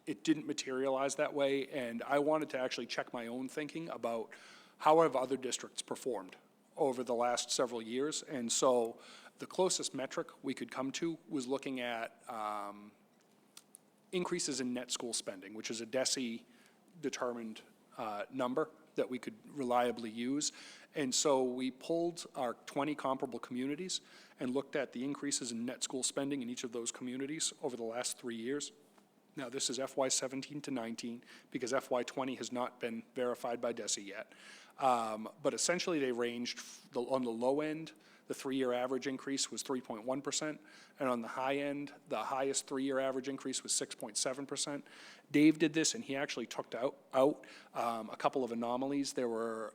It didn't materialize that way, and I wanted to actually check my own thinking about how have other districts performed over the last several years. And so the closest metric we could come to was looking at increases in net school spending, which is a DESE-determined number that we could reliably use. And so we pulled our 20 comparable communities and looked at the increases in net school spending in each of those communities over the last 3 years. Now, this is FY 17 to 19, because FY 20 has not been verified by DESE yet. But essentially, they ranged, on the low end, the 3-year average increase was 3.1%, and on the high end, the highest 3-year average increase was 6.7%. Dave did this, and he actually took out a couple of anomalies. There were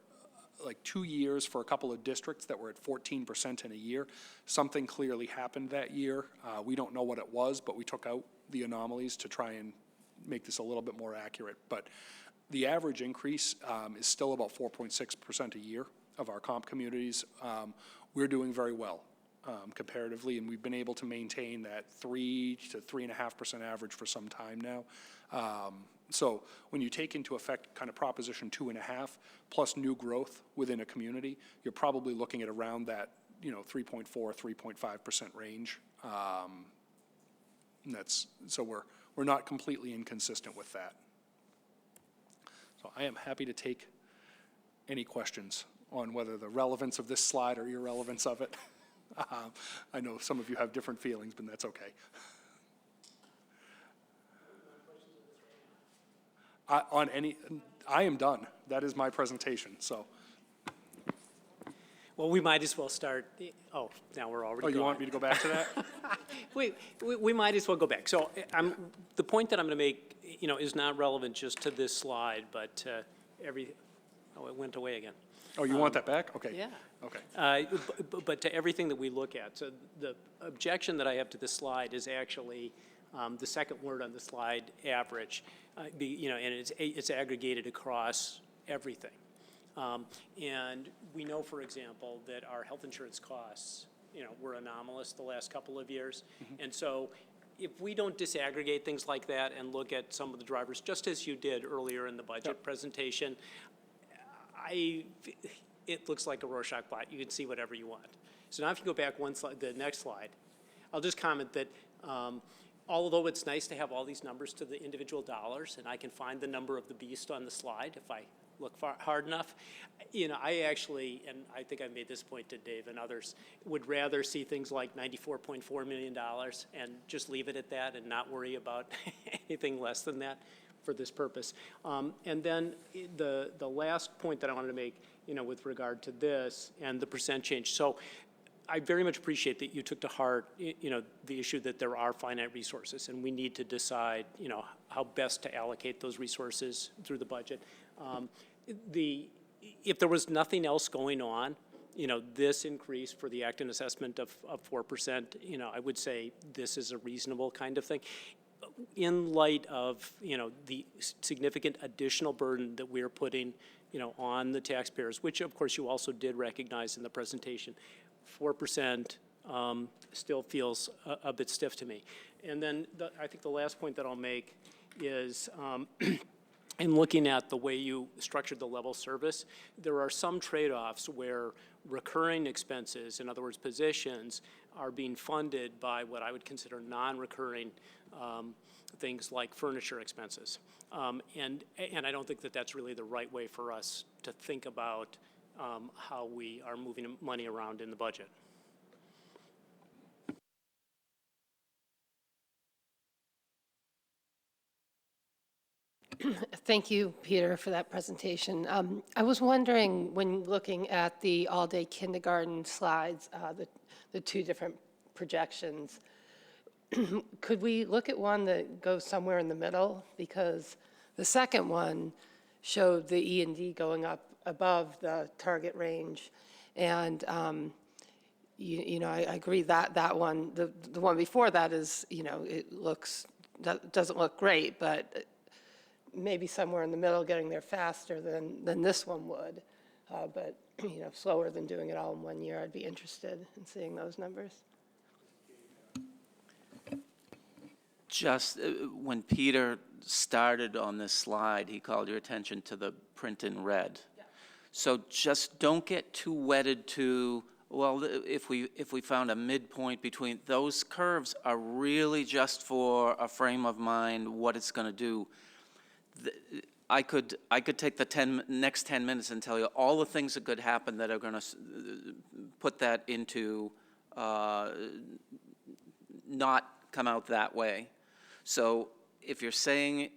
like 2 years for a couple of districts that were at 14% in a year. Something clearly happened that year. We don't know what it was, but we took out the anomalies to try and make this a little bit more accurate. But the average increase is still about 4.6% a year of our comp communities. We're doing very well comparatively, and we've been able to maintain that 3 to 3.5% average for some time now. So when you take into effect kind of Proposition 2.5 plus new growth within a community, you're probably looking at around that, 3.4, 3.5% range. And so we're not completely inconsistent with that. So I am happy to take any questions on whether the relevance of this slide or irrelevance of it. I know some of you have different feelings, but that's okay. I am done. That is my presentation, so. Well, we might as well start, now we're already Oh, you gone. want me to go back to that? We might as well go back. So the point that I'm going to make, is not relevant just to this slide, but to it went away again. Oh, you want that back? Okay. Yeah. Okay. But to everything that we look at. So the objection that I have to this slide is actually the second word on the slide, average. And it's aggregated across everything. And we know, for example, that our health insurance costs, were anomalous the last couple of years. Mm-hmm. And so if we don't disaggregate things like that and look at some of the drivers, just as you did earlier in the budget presentation, it looks like a Rorschach blot. You can see whatever you want. So now if you go back one slide, the next slide, I'll just comment that although it's nice to have all these numbers to the individual dollars, and I can find the number of the beast on the slide if I look hard enough, I actually, and I think I made this point to Dave and others, would rather see things like $94.4 million and just leave it at that and not worry about anything less than that for this purpose. And then the last point that I wanted to make, with regard to this and the percent change. So I very much appreciate that you took to heart, the issue that there are finite resources, and we need to decide, how best to allocate those resources through the budget. If there was nothing else going on, this increase for the Acton assessment of 4%, I would say this is a reasonable kind of thing. In light of, the significant additional burden that we're putting, on the taxpayers, which of course you also did recognize in the presentation, 4% still feels a bit stiff to me. And then I think the last point that I'll make is, in looking at the way you structured the level service, there are some trade-offs where recurring expenses, in other words, positions, are being funded by what I would consider non-recurring things like furniture expenses. And I don't think that that's really the right way for us to think about how we are moving money around in the budget. Thank you, Peter, for that presentation. I was wondering, when looking at the all-day kindergarten slides, the two different projections, could we look at one that goes somewhere in the middle? Because the second one showed the E&D going up above the target range. And, I agree that one, the one before that is, doesn't look great, but maybe somewhere in the middle, getting there faster than this one would. But, slower than doing it all in 1 year. I'd be interested in seeing those numbers. Just when Peter started on this slide, he called your attention to the print in red. Yeah. So just don't get too wedded to, well, if we found a midpoint between, those curves are really just for a frame of mind, what it's going to do. I could take the next 10 minutes and tell you all the things that could happen that are going to put that into not come out that way. So if you're saying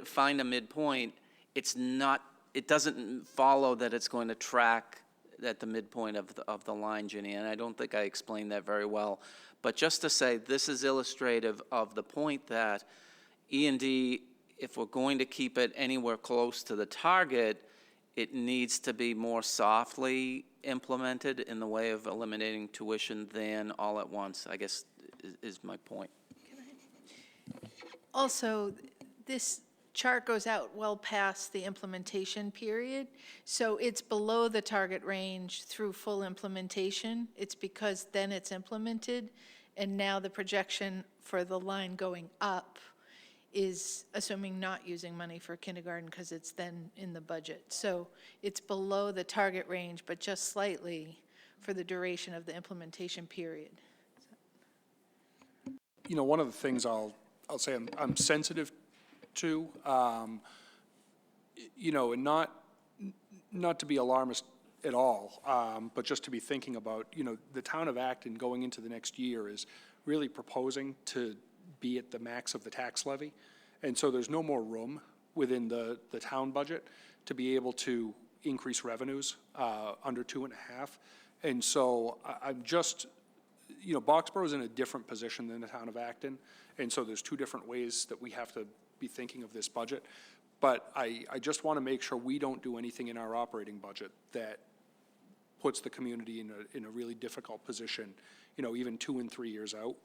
find a midpoint, it doesn't follow that it's going to track at the midpoint of the line, Ginny, and I don't think I explained that very well. But just to say, this is illustrative of the point that E&D, if we're going to keep it anywhere close to the target, it needs to be more softly implemented in the way of eliminating tuition than all at once, I guess is my point. Also, this chart goes out well past the implementation period, so it's below the target range through full implementation. It's because then it's implemented, and now the projection for the line going up is assuming not using money for kindergarten because it's then in the budget. So it's below the target range, but just slightly for the duration of the implementation period. You know, one of the things I'll say I'm sensitive to, you know, and not to be alarmist at all, but just to be thinking about, you know, the town of Acton going into the next year is really proposing to be at the max of the tax levy. And so there's no more room within the town budget to be able to increase revenues under 2.5. And so I'm just, you know, Boxborough is in a different position than the town of Acton. And so there's two different ways that we have to be thinking of this budget. But I just want to make sure we don't do anything in our operating budget that puts the community in a really difficult position, you know, even 2 and 3 years out,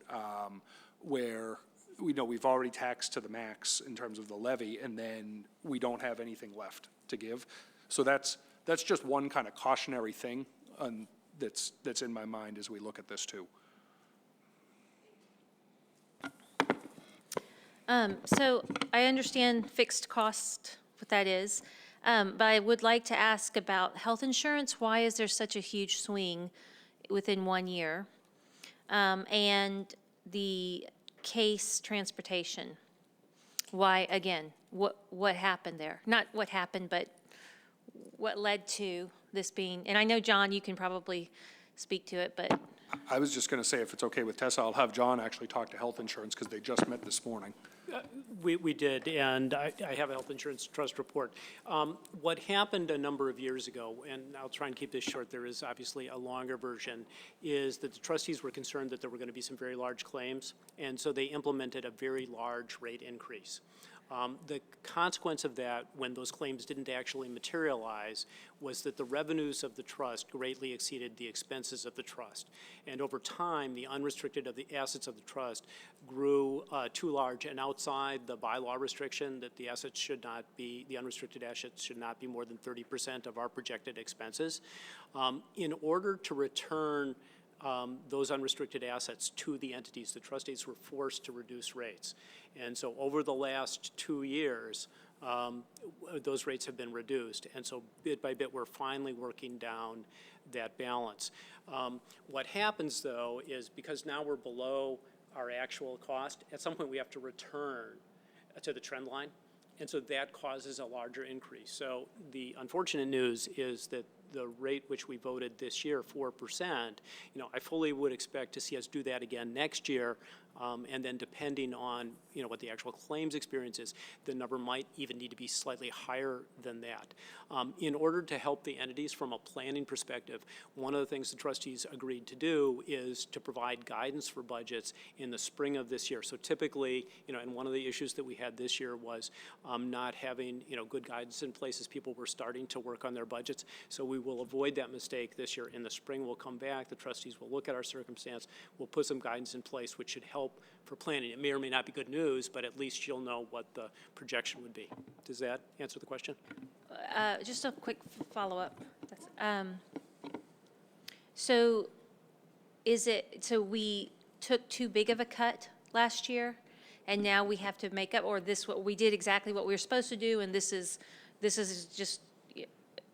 where we know we've already taxed to the max in terms of the levy, and then we don't have anything left to give. So that's just one kind of cautionary thing that's in my mind as we look at this too. So I understand fixed cost, what that is, but I would like to ask about health insurance. Why is there such a huge swing within 1 year? And the case transportation, why, again, what happened there? Not what happened, but what led to this being, and I know, John, you can probably speak to it, but. I was just going to say, if it's okay with Tessa, I'll have John actually talk to health insurance because they just met this morning. We did, and I have a health insurance trust report. What happened a number of years ago, and I'll try and keep this short, there is obviously a longer version, is that the trustees were concerned that there were going to be some very large claims, and so they implemented a very large rate increase. The consequence of that, when those claims didn't actually materialize, was that the revenues of the trust greatly exceeded the expenses of the trust. And over time, the unrestricted of the assets of the trust grew too large and outside the bylaw restriction that the assets should not be, the unrestricted assets should not be more than 30% of our projected expenses. In order to return those unrestricted assets to the entities, the trustees were forced to reduce rates. And so over the last 2 years, those rates have been reduced. And so bit by bit, we're finally working down that balance. What happens, though, is because now we're below our actual cost, at some point we have to return to the trend line. And so that causes a larger increase. So the unfortunate news is that the rate which we voted this year, 4%, you know, I fully would expect to see us do that again next year. And then depending on, you know, what the actual claims experience is, the number might even need to be slightly higher than that. In order to help the entities from a planning perspective, one of the things the trustees agreed to do is to provide guidance for budgets in the spring of this year. So typically, you know, and one of the issues that we had this year was not having, you know, good guidance in place as people were starting to work on their budgets. So we will avoid that mistake this year. In the spring, we'll come back, the trustees will look at our circumstance, we'll put some guidance in place which should help for planning. It may or may not be good news, but at least you'll know what the projection would be. Does that answer the question? Just a quick follow-up. So so we took too big of a cut last year, and now we have to make up, or we did exactly what we were supposed to do, and this is just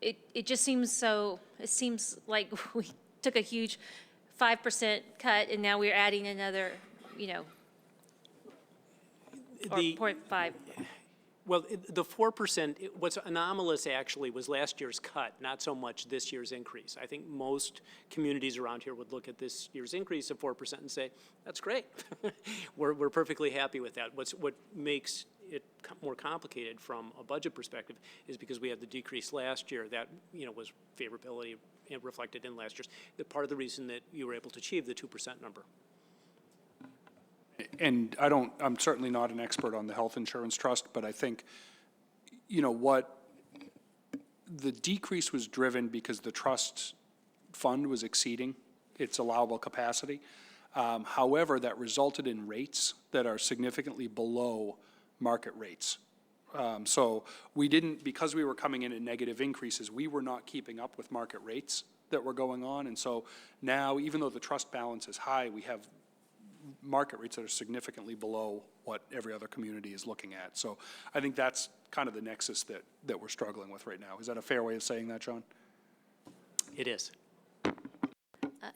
it just seems it seems like we took a huge 5% cut and now we're adding another, or The- 0.5. Well, the 4%, what's anomalous actually was last year's cut, not so much this year's increase. I think most communities around here would look at this year's increase of 4% and say, that's great. We're perfectly happy with that. What makes it more complicated from a budget perspective is because we had the decrease last year that, was favorability reflected in last year's. Part of the reason that you were able to achieve the 2% number. And I'm certainly not an expert on the health insurance trust, but I think, what the decrease was driven because the trust fund was exceeding its allowable capacity. However, that resulted in rates that are significantly below market rates. So we didn't, because we were coming in at negative increases, we were not keeping up with market rates that were going on. And so now, even though the trust balance is high, we have market rates that are significantly below what every other community is looking at. So I think that's kind of the nexus that we're struggling with right now. Is that a fair way of saying that, John? It is.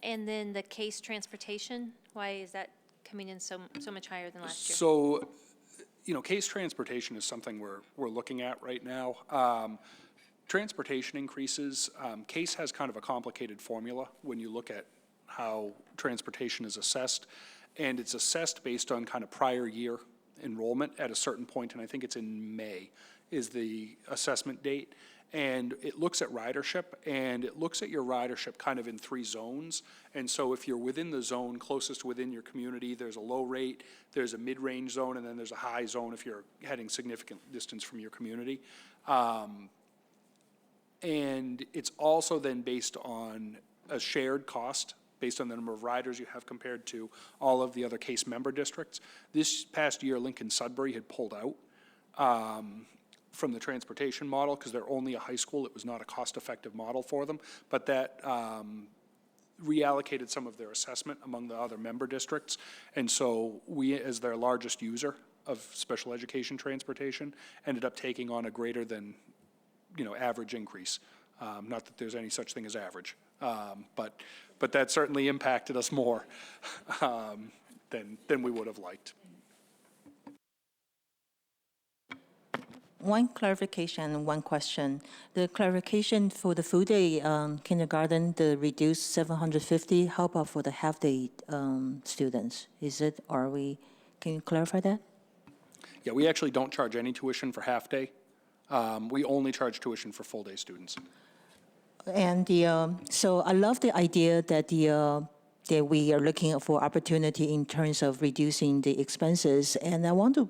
And then the case transportation, why is that coming in so much higher than last year? So, case transportation is something we're looking at right now. Transportation increases, case has kind of a complicated formula when you look at how transportation is assessed. And it's assessed based on kind of prior year enrollment at a certain point, and I think it's in May is the assessment date. And it looks at ridership, and it looks at your ridership kind of in 3 zones. And so if you're within the zone closest within your community, there's a low rate, there's a mid-range zone, and then there's a high zone if you're heading significant distance from your community. And it's also then based on a shared cost, based on the number of riders you have compared to all of the other case member districts. This past year, Lincoln-Sudbury had pulled out from the transportation model because they're only a high school. It was not a cost-effective model for them, but that reallocated some of their assessment among the other member districts. And so we, as their largest user of special education transportation, ended up taking on a greater than, average increase. Not that there's any such thing as average, but that certainly impacted us more than we would have liked. One clarification, one question. The clarification for the full day kindergarten, the reduced 750, how about for the half day students? Can you clarify that? Yeah, we actually don't charge any tuition for half day. We only charge tuition for full day students. And so I love the idea that that we are looking for opportunity in terms of reducing the expenses. And I want to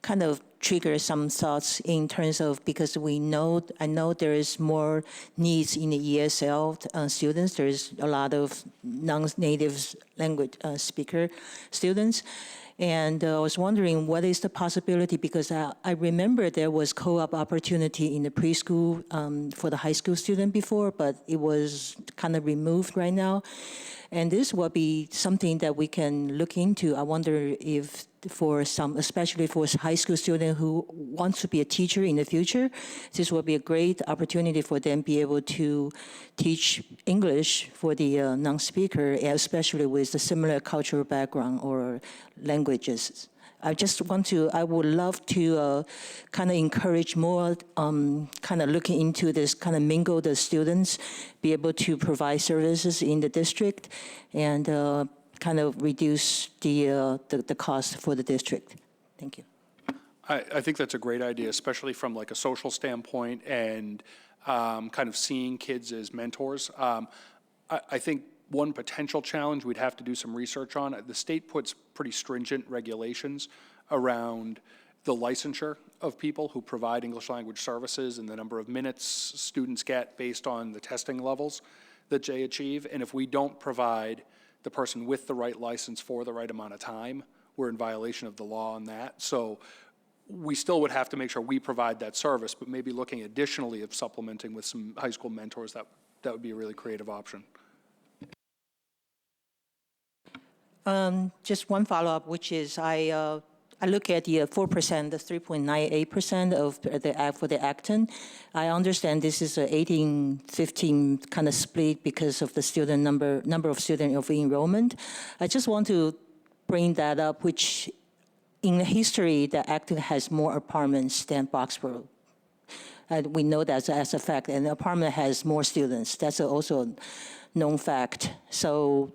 kind of trigger some thoughts in terms of, because I know there is more needs in the ESL students. There's a lot of non-native language speaker students. And I was wondering, what is the possibility? Because I remember there was co-op opportunity in the preschool for the high school student before, but it was kind of removed right now. And this will be something that we can look into. I wonder if for some, especially for high school student who wants to be a teacher in the future, this will be a great opportunity for them to be able to teach English for the non-speaker, especially with a similar cultural background or languages. I would love to kind of encourage more kind of looking into this, kind of mingle the students, be able to provide services in the district, and kind of reduce the cost for the district. Thank you. I think that's a great idea, especially from like a social standpoint and kind of seeing kids as mentors. I think one potential challenge we'd have to do some research on, the state puts pretty stringent regulations around the licensure of people who provide English language services and the number of minutes students get based on the testing levels that they achieve. And if we don't provide the person with the right license for the right amount of time, we're in violation of the law on that. So we still would have to make sure we provide that service, but maybe looking additionally of supplementing with some high school mentors, that would be a really creative option. Just one follow-up, which is I I look at the 4%, the 3.98% of for the Acton. I understand this is a 18-15 kind of split because of the student number of student of enrollment. I just want to bring that up, which in the history, the Acton has more apartments than Boxborough. We know that as a fact, and the apartment has more students. That's also a known fact. So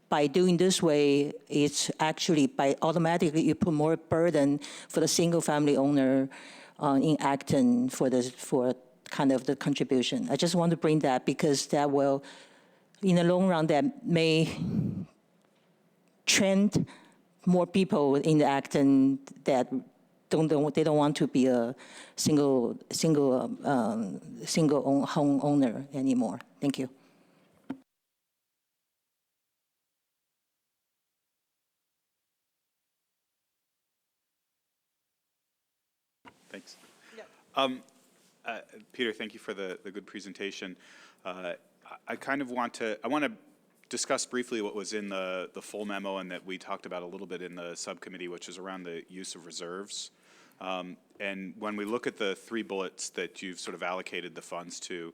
by doing this way, it's actually by automatically you put more burden for the single family owner in Acton for kind of the contribution. I just want to bring that because that will, in the long run, that may trend more people in the Acton that they don't want to be a single home owner anymore. Thank you. Thanks. Peter, thank you for the good presentation. I kind of want to discuss briefly what was in the full memo and that we talked about a little bit in the subcommittee, which is around the use of reserves. And when we look at the 3 bullets that you've sort of allocated the funds to,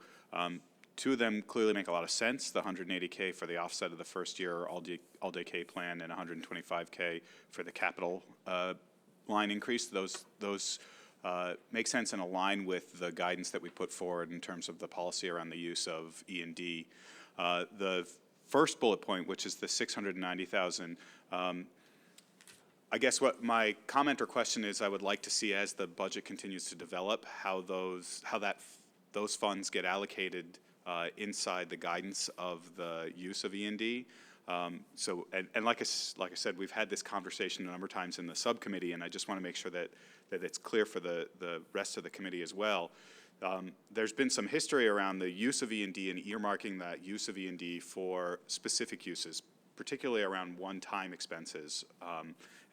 2 of them clearly make a lot of sense. The $180K for the offset of the first year all-day K plan and $125K for the capital line increase. Those make sense and align with the guidance that we put forward in terms of the policy around the use of E&D. The first bullet point, which is the $690,000, I guess what my comment or question is, I would like to see as the budget continues to develop how those funds get allocated inside the guidance of the use of E&D. So like I said, we've had this conversation a number of times in the subcommittee, and I just want to make sure that it's clear for the rest of the committee as well. There's been some history around the use of E&D and earmarking that use of E&D for specific uses, particularly around one-time expenses,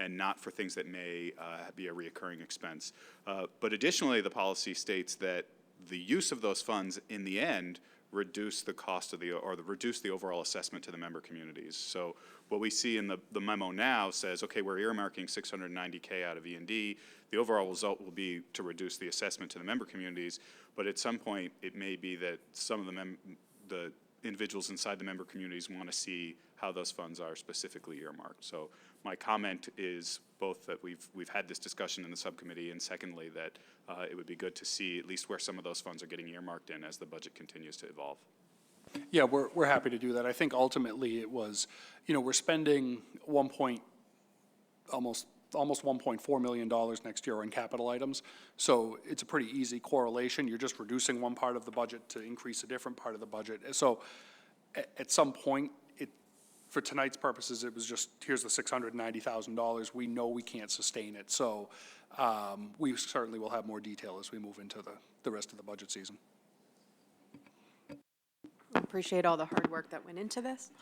and not for things that may be a reoccurring expense. But additionally, the policy states that the use of those funds in the end reduce the cost of reduce the overall assessment to the member communities. So what we see in the memo now says, okay, we're earmarking $690K out of E&D. The overall result will be to reduce the assessment to the member communities, but at some point it may be that some of the individuals inside the member communities want to see how those funds are specifically earmarked. So my comment is both that we've had this discussion in the subcommittee, and secondly that it would be good to see at least where some of those funds are getting earmarked in as the budget continues to evolve. Yeah, we're happy to do that. I think ultimately it was, we're spending almost $1.4 million next year on capital items. So it's a pretty easy correlation. You're just reducing one part of the budget to increase a different part of the budget. So at some point, for tonight's purposes, it was just, here's the $690,000. We know we can't sustain it. So we certainly will have more detail as we move into the rest of the budget season. Appreciate all the hard work that went into this.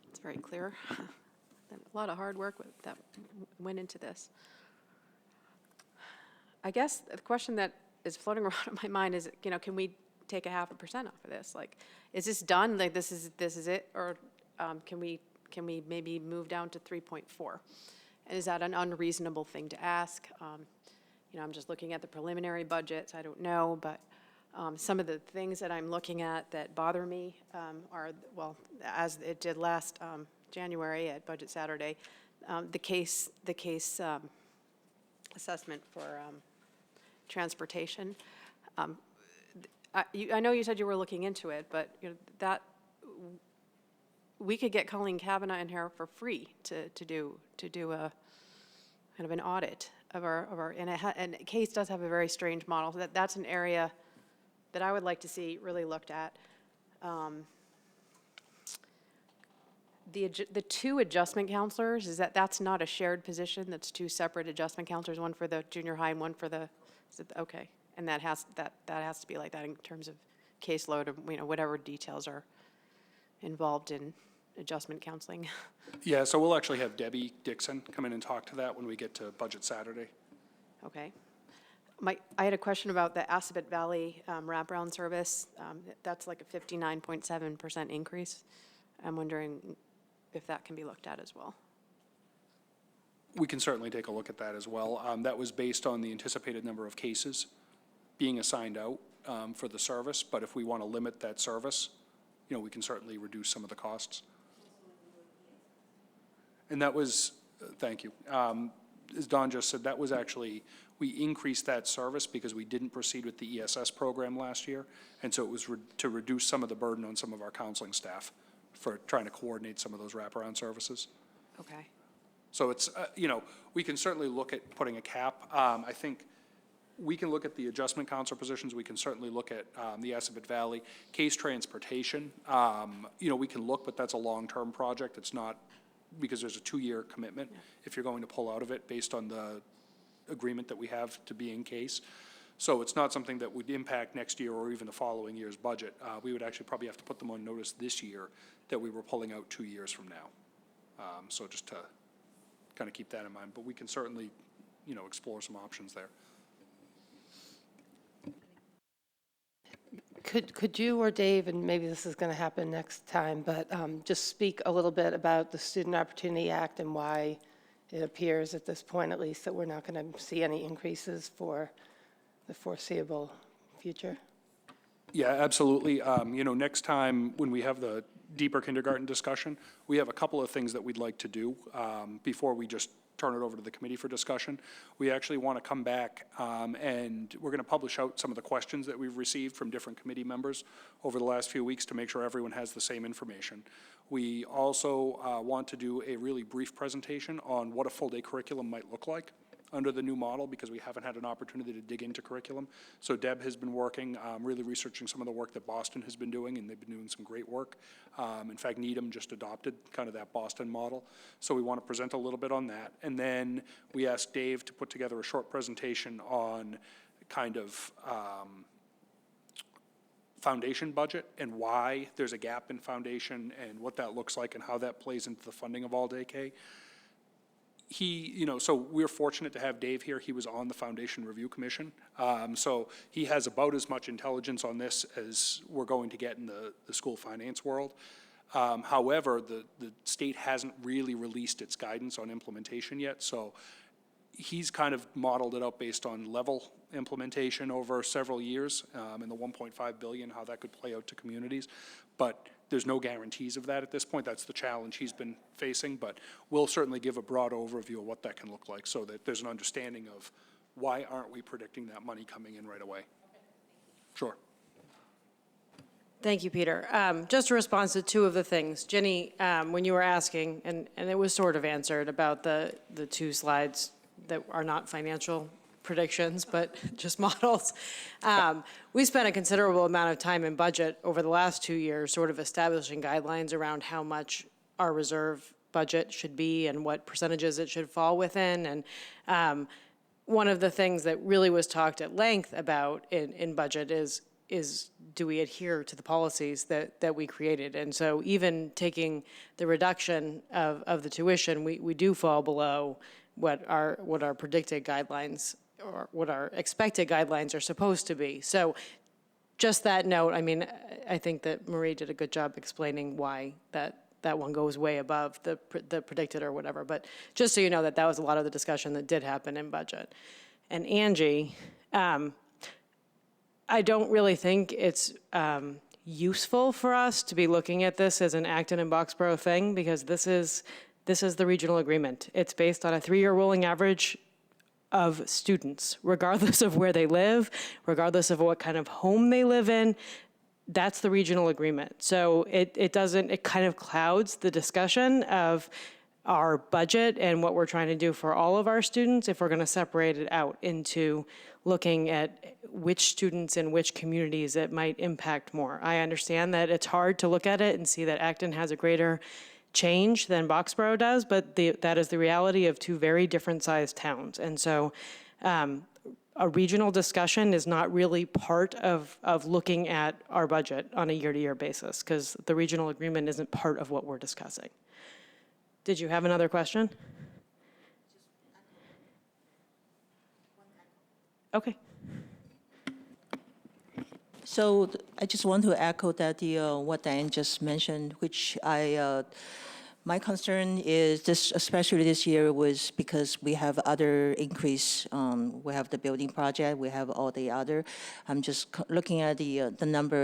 It's very clear. A lot of hard work that went into this. I guess the question that is floating around in my mind is, can we take a 0.5% off of this? Like, is this done? Like, this is it, or can we maybe move down to 3.4? And is that an unreasonable thing to ask? I'm just looking at the preliminary budgets. I don't know, but some of the things that I'm looking at that bother me are, well, as it did last January at Budget Saturday, the case assessment for transportation. I know you said you were looking into it, but that we could get Colleen Kavanagh in here for free to do a kind of an audit of our and CASE does have a very strange model. So that's an area that I would like to see really looked at. The 2 adjustment counselors, that's not a shared position? That's 2 separate adjustment counselors, one for the junior high and one for the, okay. And that has to be like that in terms of caseload, whatever details are involved in adjustment counseling. Yeah, so we'll actually have Debbie Dixon come in and talk to that when we get to Budget Saturday. Okay. I had a question about the Assabet Valley wraparound service. That's like a 59.7% increase. I'm wondering if that can be looked at as well. We can certainly take a look at that as well. That was based on the anticipated number of cases being assigned out for the service, but if we want to limit that service, we can certainly reduce some of the costs. And that was, thank you. As Don just said, that was actually, we increased that service because we didn't proceed with the ESS program last year. And so it was to reduce some of the burden on some of our counseling staff for trying to coordinate some of those wraparound services. Okay. So it's, we can certainly look at putting a cap. I think we can look at the adjustment counselor positions. We can certainly look at the Assabet Valley. Case transportation, we can look, but that's a long-term project. It's not, because there's a 2-year commitment if you're going to pull out of it based on the agreement that we have to be in case. So it's not something that would impact next year or even the following year's budget. We would actually probably have to put them on notice this year that we were pulling out 2 years from now. So just to kind of keep that in mind, but we can certainly, explore some options there. Could you or Dave, and maybe this is going to happen next time, but just speak a little bit about the Student Opportunity Act and why it appears at this point, at least, that we're not going to see any increases for the foreseeable future? Yeah, absolutely. Next time when we have the deeper kindergarten discussion, we have a couple of things that we'd like to do before we just turn it over to the committee for discussion. We actually want to come back and we're going to publish out some of the questions that we've received from different committee members over the last few weeks to make sure everyone has the same information. We also want to do a really brief presentation on what a full-day curriculum might look like under the new model, because we haven't had an opportunity to dig into curriculum. So Deb has been working, really researching some of the work that Boston has been doing, and they've been doing some great work. In fact, Needham just adopted kind of that Boston model. So we want to present a little bit on that. And then we asked Dave to put together a short presentation on kind of foundation budget and why there's a gap in foundation and what that looks like and how that plays into the funding of all-day K. So we're fortunate to have Dave here. He was on the Foundation Review Commission. So he has about as much intelligence on this as we're going to get in the school finance world. However, the state hasn't really released its guidance on implementation yet. So he's kind of modeled it out based on level implementation over several years and the $1.5 billion, how that could play out to communities. But there's no guarantees of that at this point. That's the challenge he's been facing, but we'll certainly give a broad overview of what that can look like so that there's an understanding of why aren't we predicting that money coming in right away. Sure. Thank you, Peter. Just a response to two of the things. Jenny, when you were asking, and it was sort of answered about the 2 slides that are not financial predictions, but just models. We spent a considerable amount of time in budget over the last 2 years sort of establishing guidelines around how much our reserve budget should be and what percentages it should fall within. And one of the things that really was talked at length about in budget is do we adhere to the policies that we created? And so even taking the reduction of the tuition, we do fall below what our predicted guidelines or what our expected guidelines are supposed to be. So just that note, I mean, I think that Marie did a good job explaining why that one goes way above the predicted or whatever. But just so you know that was a lot of the discussion that did happen in budget. And Angie, I don't really think it's useful for us to be looking at this as an Acton and Boxborough thing, because this is the regional agreement. It's based on a 3-year rolling average of students, regardless of where they live, regardless of what kind of home they live in. That's the regional agreement. So it kind of clouds the discussion of our budget and what we're trying to do for all of our students if we're going to separate it out into looking at which students in which communities it might impact more. I understand that it's hard to look at it and see that Acton has a greater change than Boxborough does, but that is the reality of 2 very different sized towns. And so a regional discussion is not really part of looking at our budget on a year-to-year basis, because the regional agreement isn't part of what we're discussing. Did you have another question? Okay. So I just want to echo that what Diane just mentioned, which I My concern is this, especially this year, was because we have other increase. We have the building project, we have all the other. I'm just looking at the number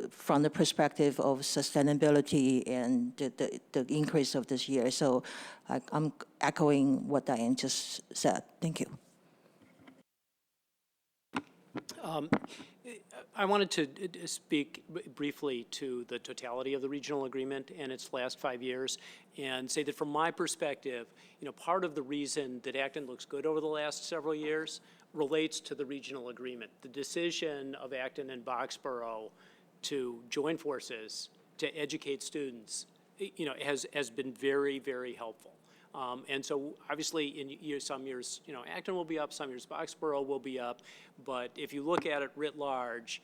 from the perspective of sustainability and the increase of this year. So I'm echoing what Diane just said. Thank you. I wanted to speak briefly to the totality of the regional agreement and its last 5 years, and say that from my perspective, part of the reason that Acton looks good over the last several years relates to the regional agreement. The decision of Acton and Boxborough to join forces to educate students, has been very, very helpful. And so obviously in some years, Acton will be up, some years Boxborough will be up, but if you look at it writ large,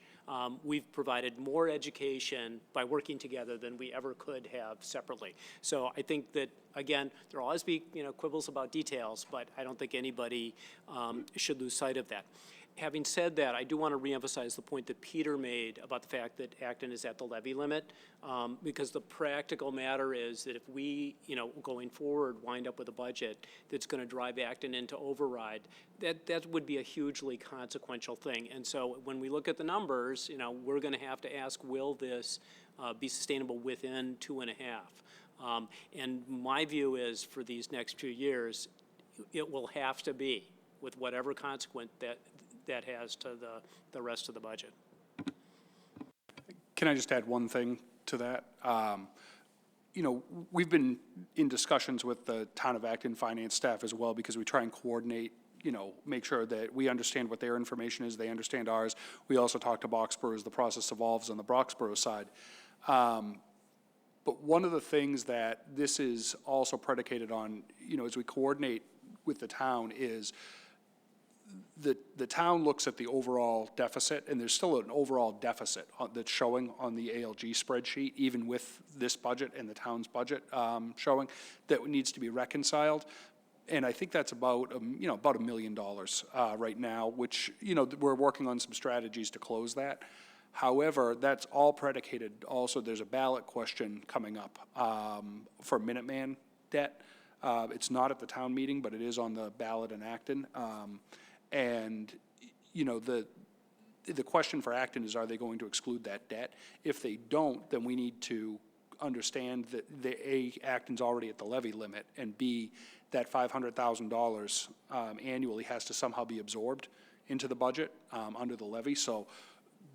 we've provided more education by working together than we ever could have separately. So I think that, again, there'll always be, quibbles about details, but I don't think anybody should lose sight of that. Having said that, I do want to reemphasize the point that Peter made about the fact that Acton is at the levy limit, because the practical matter is that if we, going forward, wind up with a budget that's going to drive Acton into override, that would be a hugely consequential thing. And so when we look at the numbers, we're going to have to ask, will this be sustainable within 2.5? And my view is for these next 2 years, it will have to be, with whatever consequence that has to the rest of the budget. Can I just add one thing to that? We've been in discussions with the Town of Acton finance staff as well, because we try and coordinate, make sure that we understand what their information is, they understand ours. We also talk to Boxborough as the process evolves on the Boxborough side. But one of the things that this is also predicated on, as we coordinate with the town, is the town looks at the overall deficit, and there's still an overall deficit that's showing on the ALG spreadsheet, even with this budget and the town's budget showing, that needs to be reconciled. And I think that's about, about $1 million right now, which, we're working on some strategies to close that. However, that's all predicated. Also, there's a ballot question coming up for Minuteman debt. It's not at the town meeting, but it is on the ballot in Acton. And, the question for Acton is, are they going to exclude that debt? If they don't, then we need to understand that A, Acton's already at the levy limit, and B, that $500,000 annually has to somehow be absorbed into the budget under the levy. So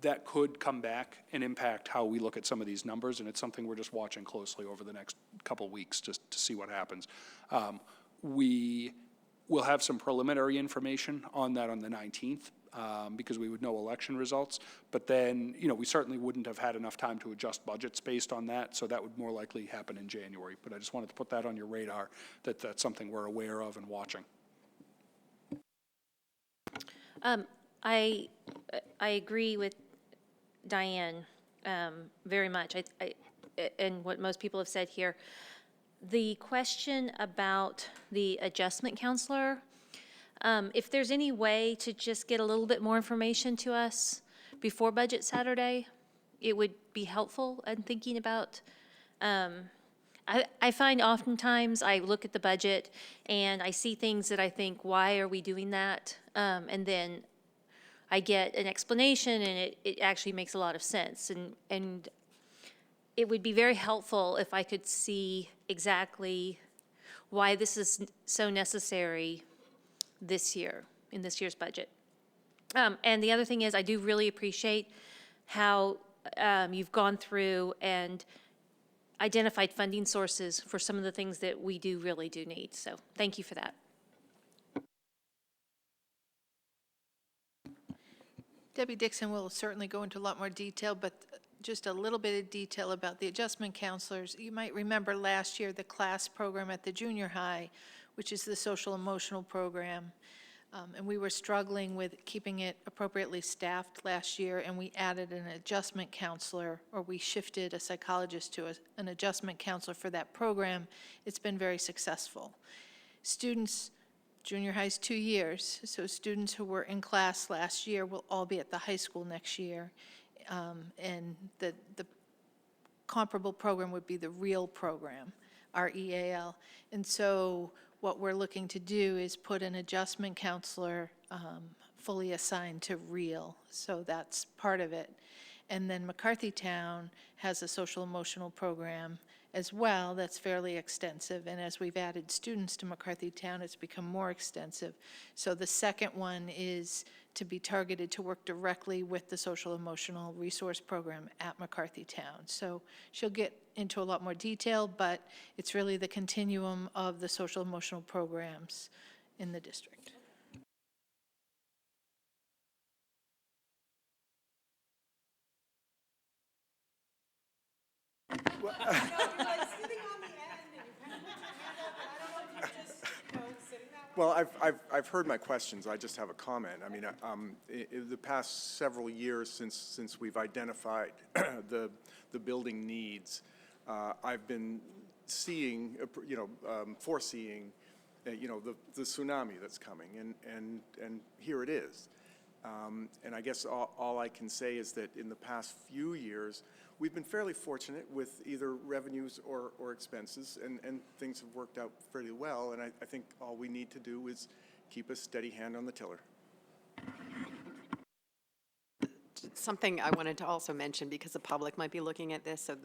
that could come back and impact how we look at some of these numbers, and it's something we're just watching closely over the next couple of weeks just to see what happens. We'll have some preliminary information on that on the 19th because we would know election results. But then, we certainly wouldn't have had enough time to adjust budgets based on that, so that would more likely happen in January. But I just wanted to put that on your radar, that that's something we're aware of and watching. I agree with Diane very much, and what most people have said here. The question about the adjustment counselor, if there's any way to just get a little bit more information to us before Budget Saturday, it would be helpful in thinking about. I find oftentimes I look at the budget and I see things that I think, why are we doing that? And then I get an explanation and it actually makes a lot of sense. And it would be very helpful if I could see exactly why this is so necessary this year, in this year's budget. And the other thing is, I do really appreciate how you've gone through and identified funding sources for some of the things that we really do need. So thank you for that. Debbie Dixon will certainly go into a lot more detail, but just a little bit of detail about the adjustment counselors. You might remember last year the class program at the junior high, which is the social emotional program. And we were struggling with keeping it appropriately staffed last year, and we added an adjustment counselor, or we shifted a psychologist to an adjustment counselor for that program. It's been very successful. Students, junior high's 2 years, so students who were in class last year will all be at the high school next year. And the comparable program would be the REAL program. REAL. And so what we're looking to do is put an adjustment counselor fully assigned to REAL. So that's part of it. And then McCarthy Town has a social emotional program as well that's fairly extensive. And as we've added students to McCarthy Town, it's become more extensive. So the second one is to be targeted to work directly with the social emotional resource program at McCarthy Town. So she'll get into a lot more detail, but it's really the continuum of the social emotional programs in the district. Well, I've heard my questions. I just have a comment. I mean, in the past several years since we've identified the building needs, I've been seeing, foreseeing, the tsunami that's coming, and here it is. And I guess all I can say is that in the past few years, we've been fairly fortunate with either revenues or expenses, and things have worked out fairly well. And I think all we need to do is keep a steady hand on the tiller. Something I wanted to also mention, because the public might be looking at this, so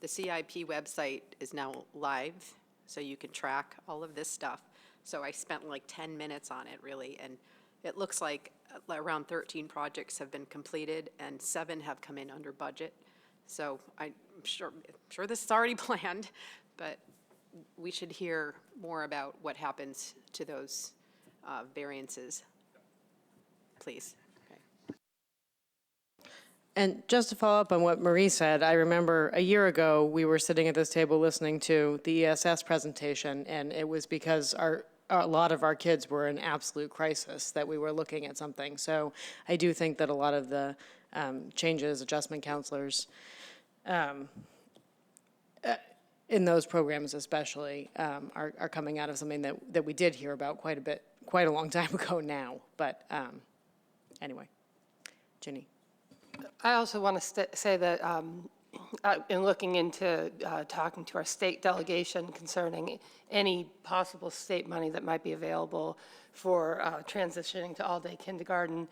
the CIP website is now live, so you can track all of this stuff. So I spent like 10 minutes on it, really, and it looks like around 13 projects have been completed and 7 have come in under budget. So I'm sure this is already planned, but we should hear more about what happens to those variances, please. Okay. And just to follow up on what Marie said, I remember a year ago, we were sitting at this table listening to the ESS presentation, and it was because a lot of our kids were in absolute crisis that we were looking at something. So I do think that a lot of the changes, adjustment counselors, in those programs especially, are coming out of something that we did hear about quite a long time ago now. But anyway, Ginny. I also want to say that in looking into talking to our state delegation concerning any possible state money that might be available for transitioning to all-day kindergarten,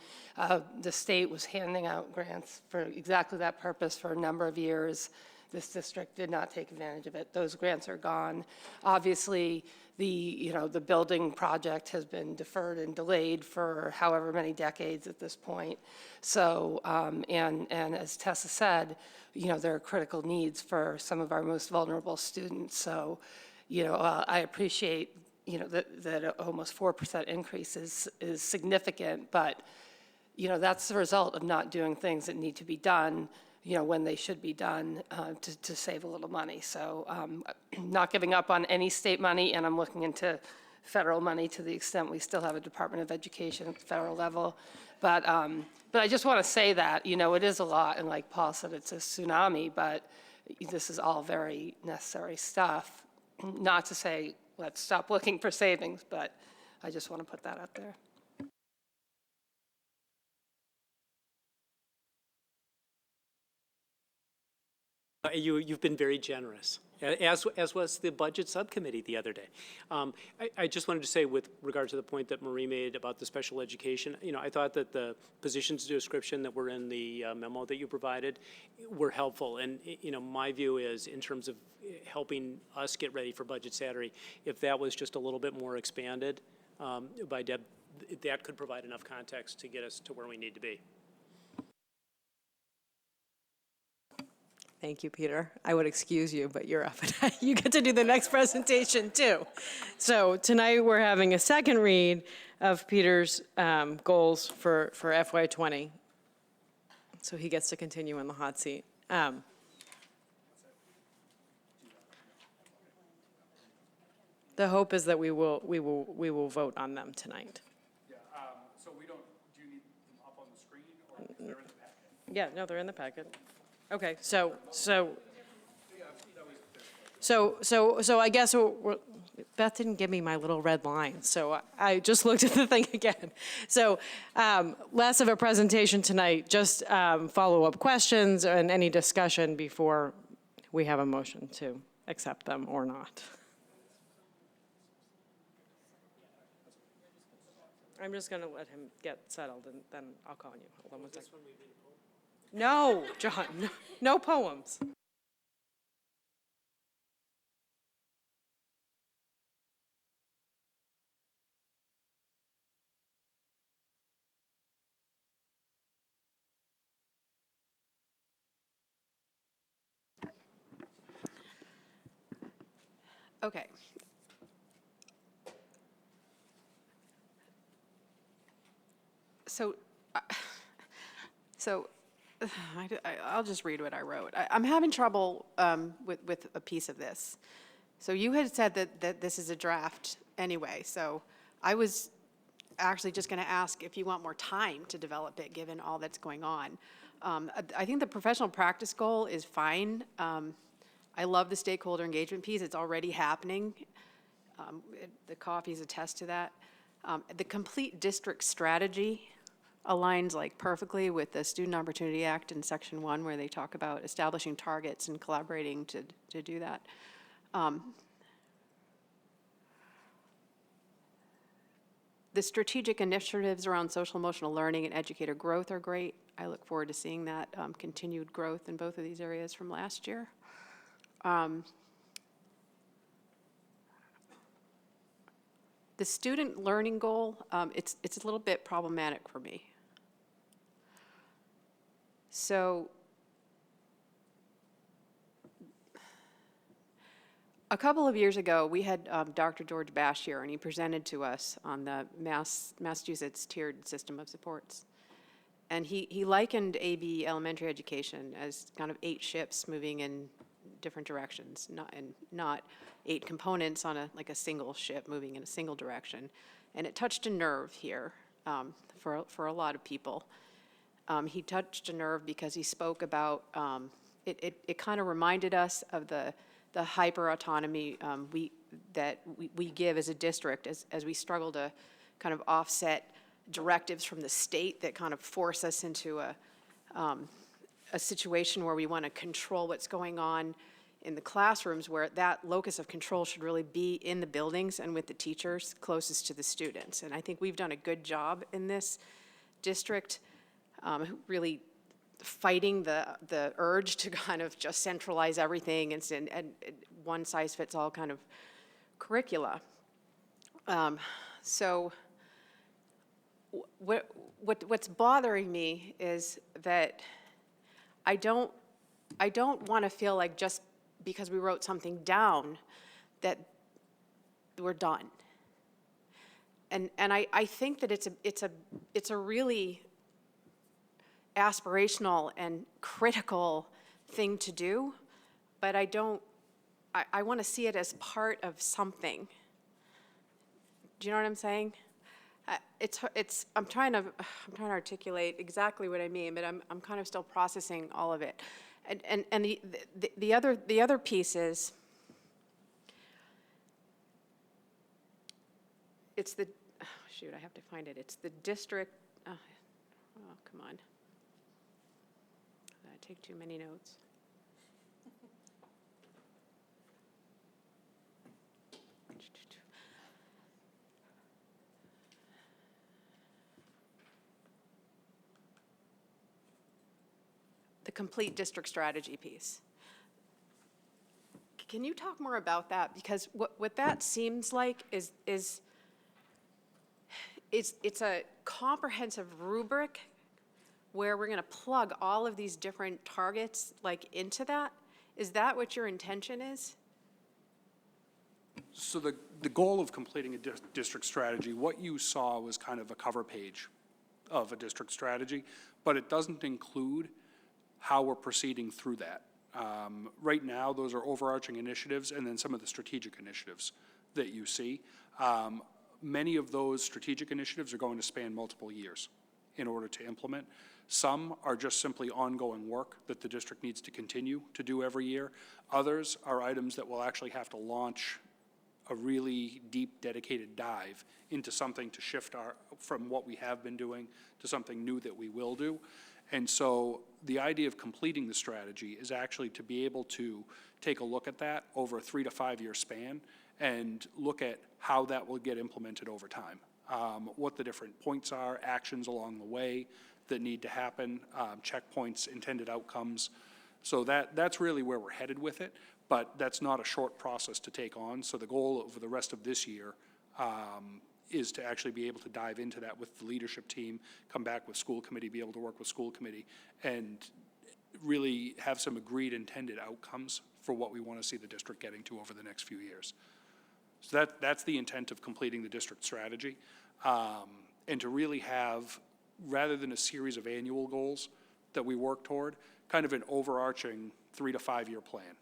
the state was handing out grants for exactly that purpose for a number of years. This district did not take advantage of it. Those grants are gone. Obviously, the building project has been deferred and delayed for however many decades at this point. So, and as Tessa said, there are critical needs for some of our most vulnerable students. So, I appreciate, that almost 4% increase is significant, but, that's the result of not doing things that need to be done, when they should be done to save a little money. So not giving up on any state money, and I'm looking into federal money to the extent we still have a Department of Education at the federal level. But I just want to say that, it is a lot, and like Paul said, it's a tsunami, but this is all very necessary stuff. Not to say let's stop looking for savings, but I just want to put that out there. You've been very generous, as was the budget subcommittee the other day. I just wanted to say, with regard to the point that Marie made about the special education, I thought that the positions description that were in the memo that you provided were helpful. And my view is, in terms of helping us get ready for Budget Saturday, if that was just a little bit more expanded by Deb, that could provide enough context to get us to where we need to be. Thank you, Peter. I would excuse you, but you're up. You get to do the next presentation, too. So tonight, we're having a second read of Peter's goals for FY20. So he gets to continue in the hot seat. The hope is that we will vote on them tonight. Yeah, so do you need them up on the screen, or they're in the packet? Yeah, no, they're in the packet. Okay, so I guess Beth didn't give me my little red line, so I just looked at the thing again. So less of a presentation tonight, just follow-up questions and any discussion before we have a motion to accept them or not. I'm just going to let him get settled, and then I'll call you. Hold on one second. No, John, no poems. Okay. So, I'll just read what I wrote. I'm having trouble with a piece of this. So you had said that this is a draft anyway, so I was actually just going to ask if you want more time to develop it, given all that's going on. I think the professional practice goal is fine. I love the stakeholder engagement piece. It's already happening. The coffees attest to that. The complete district strategy aligns like perfectly with the Student Opportunity Act in Section 1, where they talk about establishing targets and collaborating to do that. The strategic initiatives around social emotional learning and educator growth are great. I look forward to seeing that continued growth in both of these areas from last year. The student learning goal, it's a little bit problematic for me. So a couple of years ago, we had Dr. George Bash here, and he presented to us on the Massachusetts tiered system of supports. And he likened AB elementary education as kind of 8 ships moving in different directions, not 8 components on like a single ship moving in a single direction. And it touched a nerve here for a lot of people. He touched a nerve because he spoke about, it kind of reminded us of the hyper autonomy that we give as a district as we struggle to kind of offset directives from the state that kind of force us into a situation where we want to control what's going on in the classrooms, where that locus of control should really be in the buildings and with the teachers closest to the students. And I think we've done a good job in this district, really fighting the urge to kind of just centralize everything and one size fits all kind of curricula. So what's bothering me is that I don't want to feel like just because we wrote something down that we're done. And I think that it's a really aspirational and critical thing to do, but I want to see it as part of something. Do you know what I'm saying? I'm trying to articulate exactly what I mean, but I'm kind of still processing all of it. And the other piece is, it's the, oh, shoot, I have to find it. It's the district, oh, come on. I take too many notes. The complete district strategy piece. Can you talk more about that? Because what that seems like is it's a comprehensive rubric where we're going to plug all of these different targets like into that. Is that what your intention is? So the goal of completing a district strategy, what you saw was kind of a cover page of a district strategy, but it doesn't include how we're proceeding through that. Right now, those are overarching initiatives and then some of the strategic initiatives that you see. Many of those strategic initiatives are going to span multiple years in order to implement. Some are just simply ongoing work that the district needs to continue to do every year. Others are items that will actually have to launch a really deep, dedicated dive into something to shift from what we have been doing to something new that we will do. And so the idea of completing the strategy is actually to be able to take a look at that over a 3 to 5 year span and look at how that will get implemented over time. What the different points are, actions along the way that need to happen, checkpoints, intended outcomes. So that's really where we're headed with it, but that's not a short process to take on. So the goal over the rest of this year is to actually be able to dive into that with the leadership team, come back with school committee, be able to work with school committee, and really have some agreed intended outcomes for what we want to see the district getting to over the next few years. So that's the intent of completing the district strategy, and to really have, rather than a series of annual goals that we work toward, kind of an overarching 3 to 5 year plan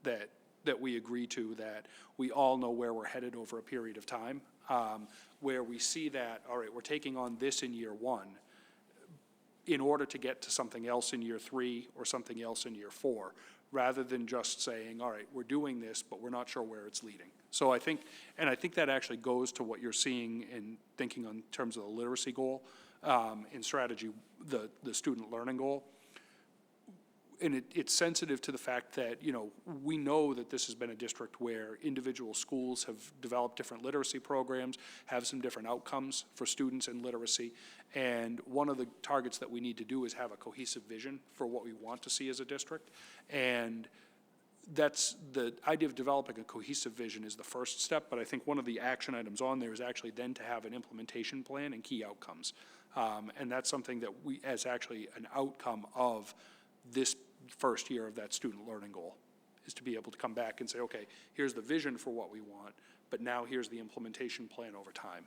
that we agree to, that we all know where we're headed over a period of time, where we see that, all right, we're taking on this in year 1 in order to get to something else in year 3 or something else in year 4, rather than just saying, all right, we're doing this, but we're not sure where it's leading. So I think that actually goes to what you're seeing in thinking in terms of the literacy goal, in strategy, the student learning goal. And it's sensitive to the fact that, you know, we know that this has been a district where individual schools have developed different literacy programs, have some different outcomes for students in literacy. And one of the targets that we need to do is have a cohesive vision for what we want to see as a district. And that's the idea of developing a cohesive vision is the first step, but I think one of the action items on there is actually then to have an implementation plan and key outcomes. And that's something that we, as actually an outcome of this first year of that student learning goal, is to be able to come back and say, okay, here's the vision for what we want, but now here's the implementation plan over time.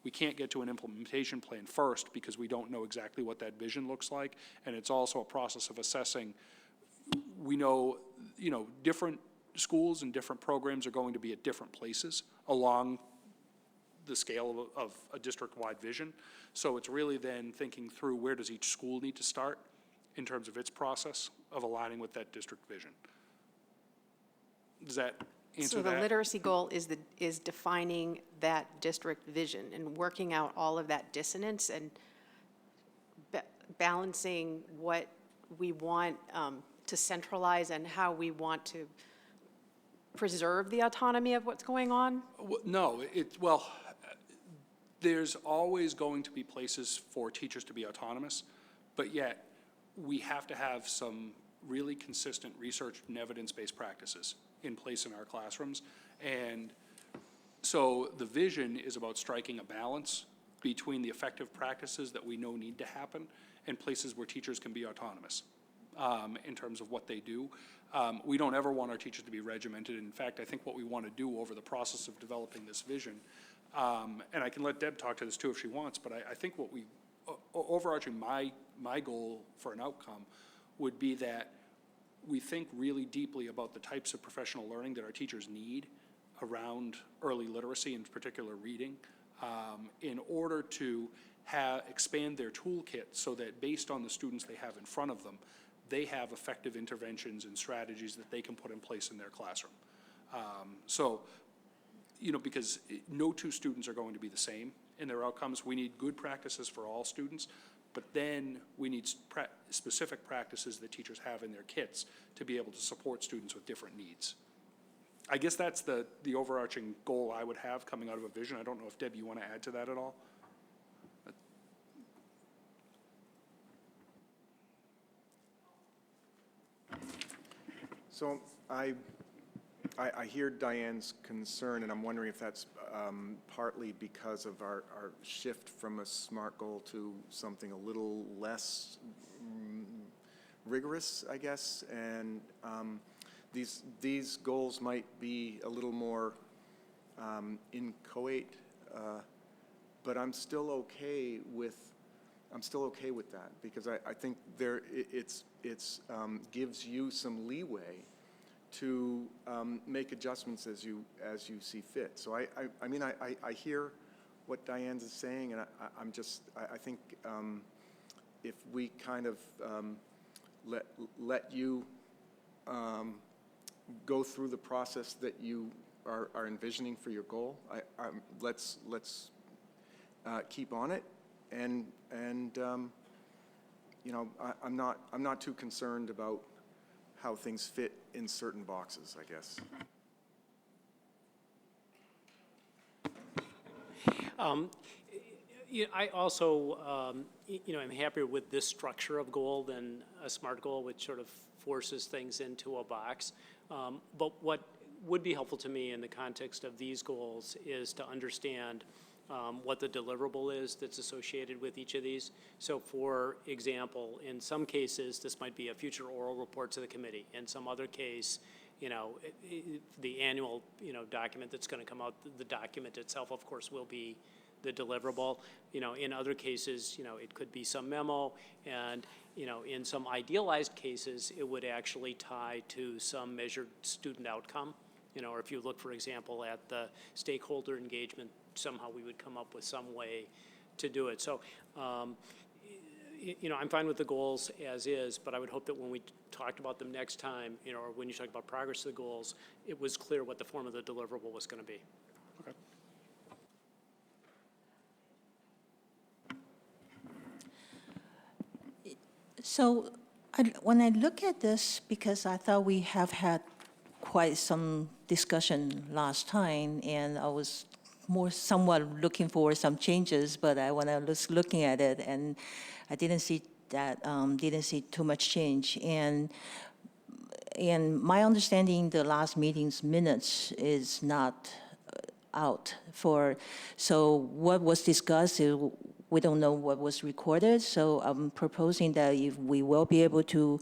We can't get to an implementation plan first because we don't know exactly what that vision looks like, and it's also a process of assessing. We know, you know, different schools and different programs are going to be at different places along the scale of a district-wide vision. So it's really then thinking through where does each school need to start in terms of its process of aligning with that district vision. Does that answer So that? the literacy goal is defining that district vision and working out all of that dissonance and balancing what we want to centralize and how we want to preserve the autonomy of what's going on? No, there's always going to be places for teachers to be autonomous, but yet we have to have some really consistent research and evidence-based practices in place in our classrooms. And so the vision is about striking a balance between the effective practices that we know need to happen and places where teachers can be autonomous in terms of what they do. We don't ever want our teachers to be regimented. In fact, I think what we want to do over the process of developing this vision, and I can let Deb talk to this too if she wants, but I think what we, overarching my goal for an outcome would be that we think really deeply about the types of professional learning that our teachers need around early literacy, in particular reading, in order to expand their toolkit so that based on the students they have in front of them, they have effective interventions and strategies that they can put in place in their classroom. So, you know, because no two students are going to be the same in their outcomes. We need good practices for all students, but then we need specific practices that teachers have in their kits to be able to support students with different needs. I guess that's the overarching goal I would have coming out of a vision. I don't know if, Deb, you want to add to that at all? So I hear Diane's concern, and I'm wondering if that's partly because of our shift from a SMART goal to something a little less rigorous, I guess. And these goals might be a little more inchoate, but I'm still okay with that because I think it's gives you some leeway to make adjustments as you see fit. So I mean I hear what Diane is saying, and I think if we kind of let you go through the process that you are envisioning for your goal, let's keep on it, and you know, I'm not too concerned about how things fit in certain boxes, I guess. I also, am happier with this structure of goal than a SMART goal, which sort of forces things into a box. But what would be helpful to me in the context of these goals is to understand what the deliverable is that's associated with each of these. So for example, in some cases, this might be a future oral report to the committee. In some other case, the annual, document that's going to come out, the document itself, of course, will be the deliverable. In other cases, it could be some memo, and, in some idealized cases, it would actually tie to some measured student outcome. Or if you look, for example, at the stakeholder engagement, somehow we would come up with some way to do it. So, I'm fine with the goals as is, but I would hope that when we talked about them next time, or when you talk about progress of the goals, it was clear what the form of the deliverable was going to be. Okay. So when I look at this, because I thought we have had quite some discussion last time, and I was somewhat looking for some changes, but when I was looking at it, and I didn't see too much change. And my understanding, the last meeting's minutes is not out so what was discussed, we don't know what was recorded, so I'm proposing that if we will be able to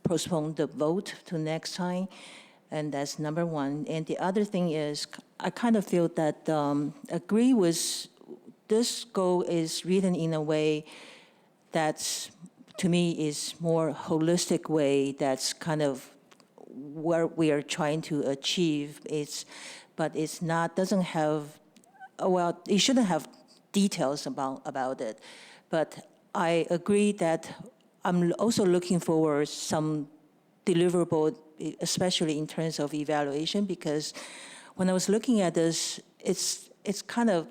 postpone the vote to next time, and that's number one. And the other thing is, I kind of feel that agree with this goal is written in a way that's, to me, is more holistic way. That's kind of what we are trying to achieve. But it's not, doesn't have, well, it shouldn't have details about it. But I agree that I'm also looking for some deliverable, especially in terms of evaluation, because when I was looking at this, it's kind of,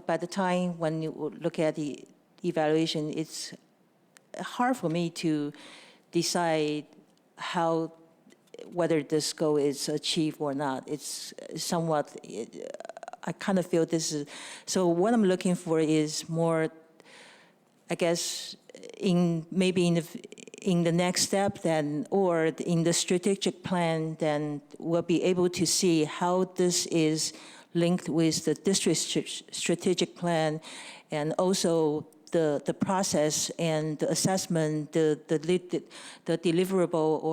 by the time when you look at the evaluation, it's hard for me to decide whether this goal is achieved or not. It's somewhat, I kind of feel this is, so what I'm looking for is more, I guess, maybe in the next step then, or in the strategic plan, then we'll be able to see how this is linked with the district strategic plan, and also the process and the assessment, the deliverable,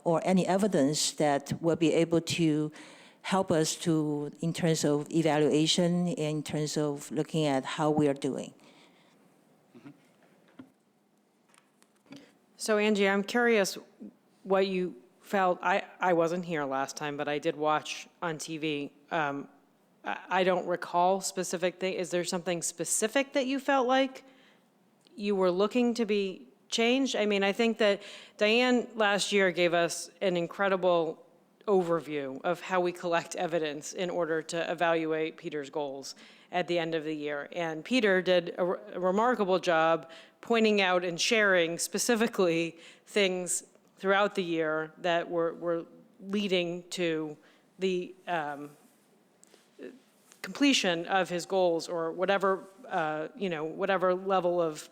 or any evidence that will be able to help us to, in terms of evaluation, in terms of looking at how we are doing. So Angie, I'm curious what you felt. I wasn't here last time, but I did watch on TV. I don't recall specific thing. Is there something specific that you felt like you were looking to be changed? I mean, I think that Diane last year gave us an incredible overview of how we collect evidence in order to evaluate Peter's goals at the end of the year. And Peter did a remarkable job pointing out and sharing specifically things throughout the year that were leading to the completion of his goals, or whatever, whatever level of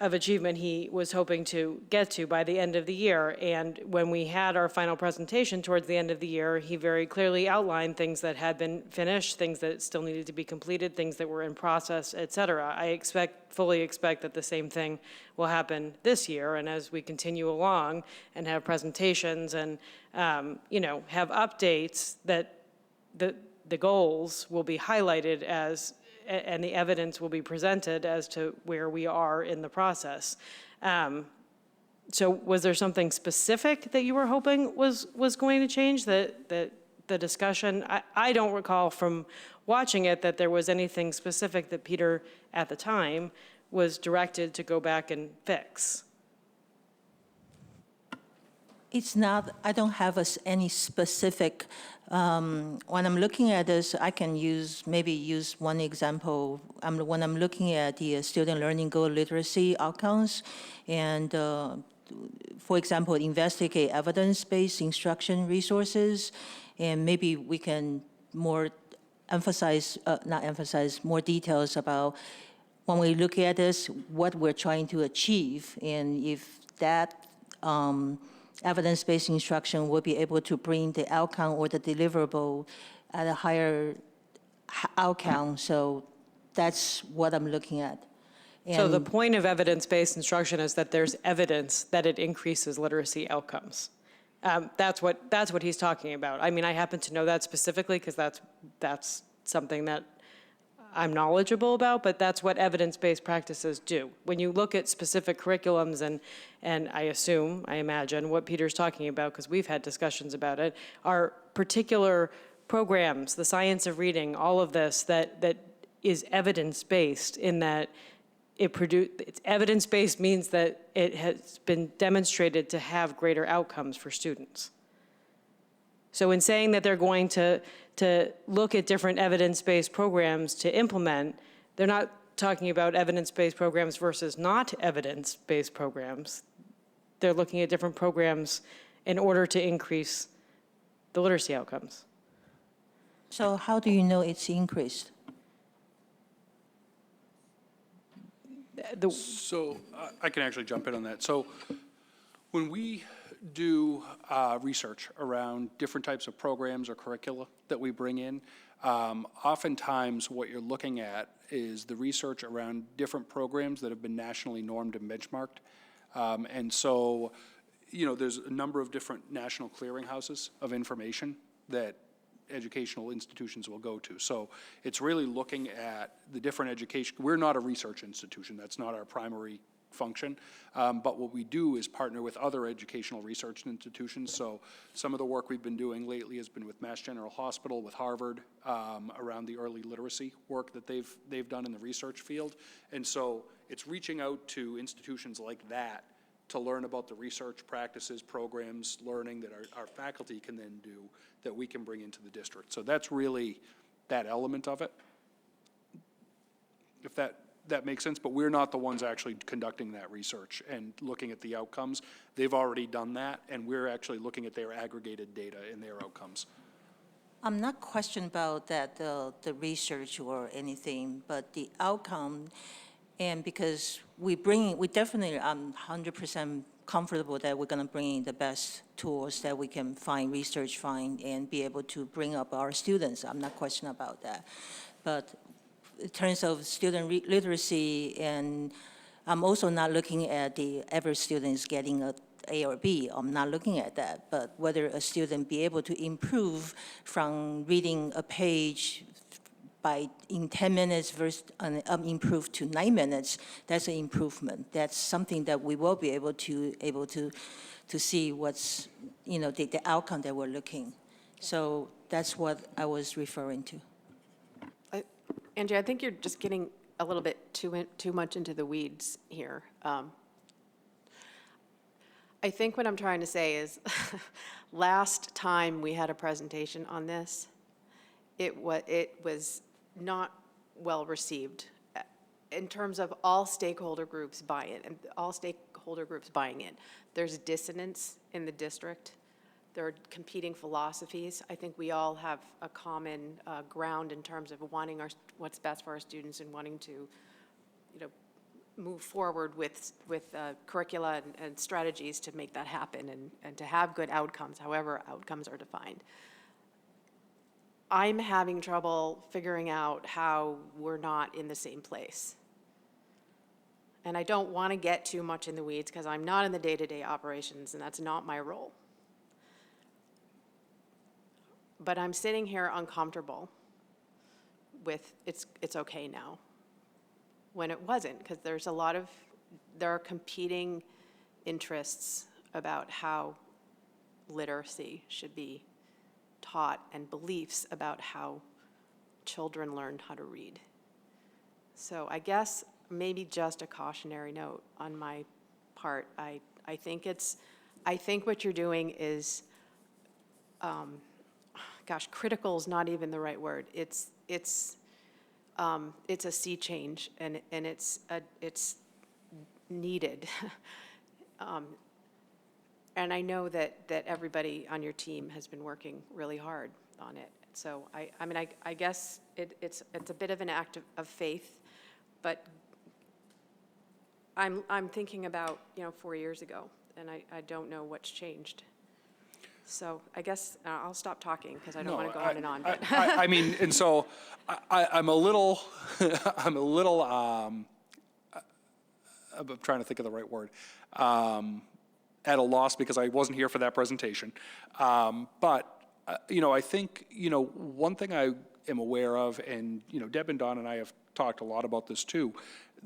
achievement he was hoping to get to by the end of the year. And when we had our final presentation towards the end of the year, he very clearly outlined things that had been finished, things that still needed to be completed, things that were in process, et cetera. I fully expect that the same thing will happen this year. And as we continue along and have presentations and, have updates, that the goals will be highlighted as, and the evidence will be presented as to where we are in the process. So was there something specific that you were hoping was going to change, that the discussion? I don't recall from watching it that there was anything specific that Peter at the time was directed to go back and fix. It's not, I don't have any specific, when I'm looking at this, I can maybe use one example. When I'm looking at the student learning goal literacy outcomes, and for example, investigate evidence-based instruction resources, and maybe we can more more details about when we look at this, what we're trying to achieve, and if that evidence-based instruction will be able to bring the outcome or the deliverable at a higher outcome. So that's what I'm looking at. So the And point of evidence-based instruction is that there's evidence that it increases literacy outcomes. That's what he's talking about. I mean, I happen to know that specifically because that's something that I'm knowledgeable about, but that's what evidence-based practices do. When you look at specific curriculums and I imagine what Peter's talking about, because we've had discussions about it, are particular programs, the science of reading, all of this that is evidence-based in that it's evidence-based means that it has been demonstrated to have greater outcomes for students. So in saying that they're going to look at different evidence-based programs to implement, they're not talking about evidence-based programs versus not evidence-based programs. They're looking at different programs in order to increase the literacy outcomes. so how do you know it's increased? So I can actually jump in on that. So when we do research around different types of programs or curricula that we bring in, oftentimes what you're looking at is the research around different programs that have been nationally normed and benchmarked. And so, you know, there's a number of different national clearinghouses of information that educational institutions will go to. So it's really looking at the different education. We're not a research institution. That's not our primary function. But what we do is partner with other educational research institutions. So some of the work we've been doing lately has been with Mass General Hospital, with Harvard, around the early literacy work that they've done in the research field. And so it's reaching out to institutions like that to learn about the research practices, programs, learning that our faculty can then do that we can bring into the district. So that's really that element of it, if that makes sense. But we're not the ones actually conducting that research and looking at the outcomes. They've already done that, and we're actually looking at their aggregated data and their outcomes. I'm not questioning about that, the research or anything, but the outcome, and because we definitely, I'm 100% comfortable that we're going to bring in the best tools that we can research find, and be able to bring up our students. I'm not questioning about that. But in terms of student literacy, and I'm also not looking at every student is getting a A or B. I'm not looking at that. But whether a student be able to improve from reading a page in 10 minutes versus improve to 9 minutes, that's an improvement. That's something that we will be able to see what's, you know, the outcome that we're looking. So that's what I was referring to. Angie, I think you're just getting a little bit too much into the weeds here. I think what I'm trying to say is, last time we had a presentation on this, it was not well received in terms of all stakeholder groups buying it, and all stakeholder groups buying it. There's dissonance in the district. There are competing philosophies. I think we all have a common ground in terms of wanting what's best for our students and wanting to, you know, move forward with curricula and strategies to make that happen and to have good outcomes, however outcomes are defined. I'm having trouble figuring out how we're not in the same place. And I don't want to get too much in the weeds because I'm not in the day-to-day operations, and that's not my role. But I'm sitting here uncomfortable with it's okay now, when it wasn't, because there are competing interests about how literacy should be taught and beliefs about how children learn how to read. So I guess maybe just a cautionary note on my part. I think what you're doing is, critical is not even the right word. It's a sea change, and it's needed. And I know that everybody on your team has been working really hard on it. So I mean, I guess it's a bit of an act of faith, but I'm thinking about, 4 years ago, and I don't know what's changed. So I guess I'll stop talking because I don't want to go on and on. But I mean, and so I'm a little, I'm a little, I'm trying to think of the right word, at a loss because I wasn't here for that presentation. But, I think, one thing I am aware of, and, Deb and Don and I have talked a lot about this too,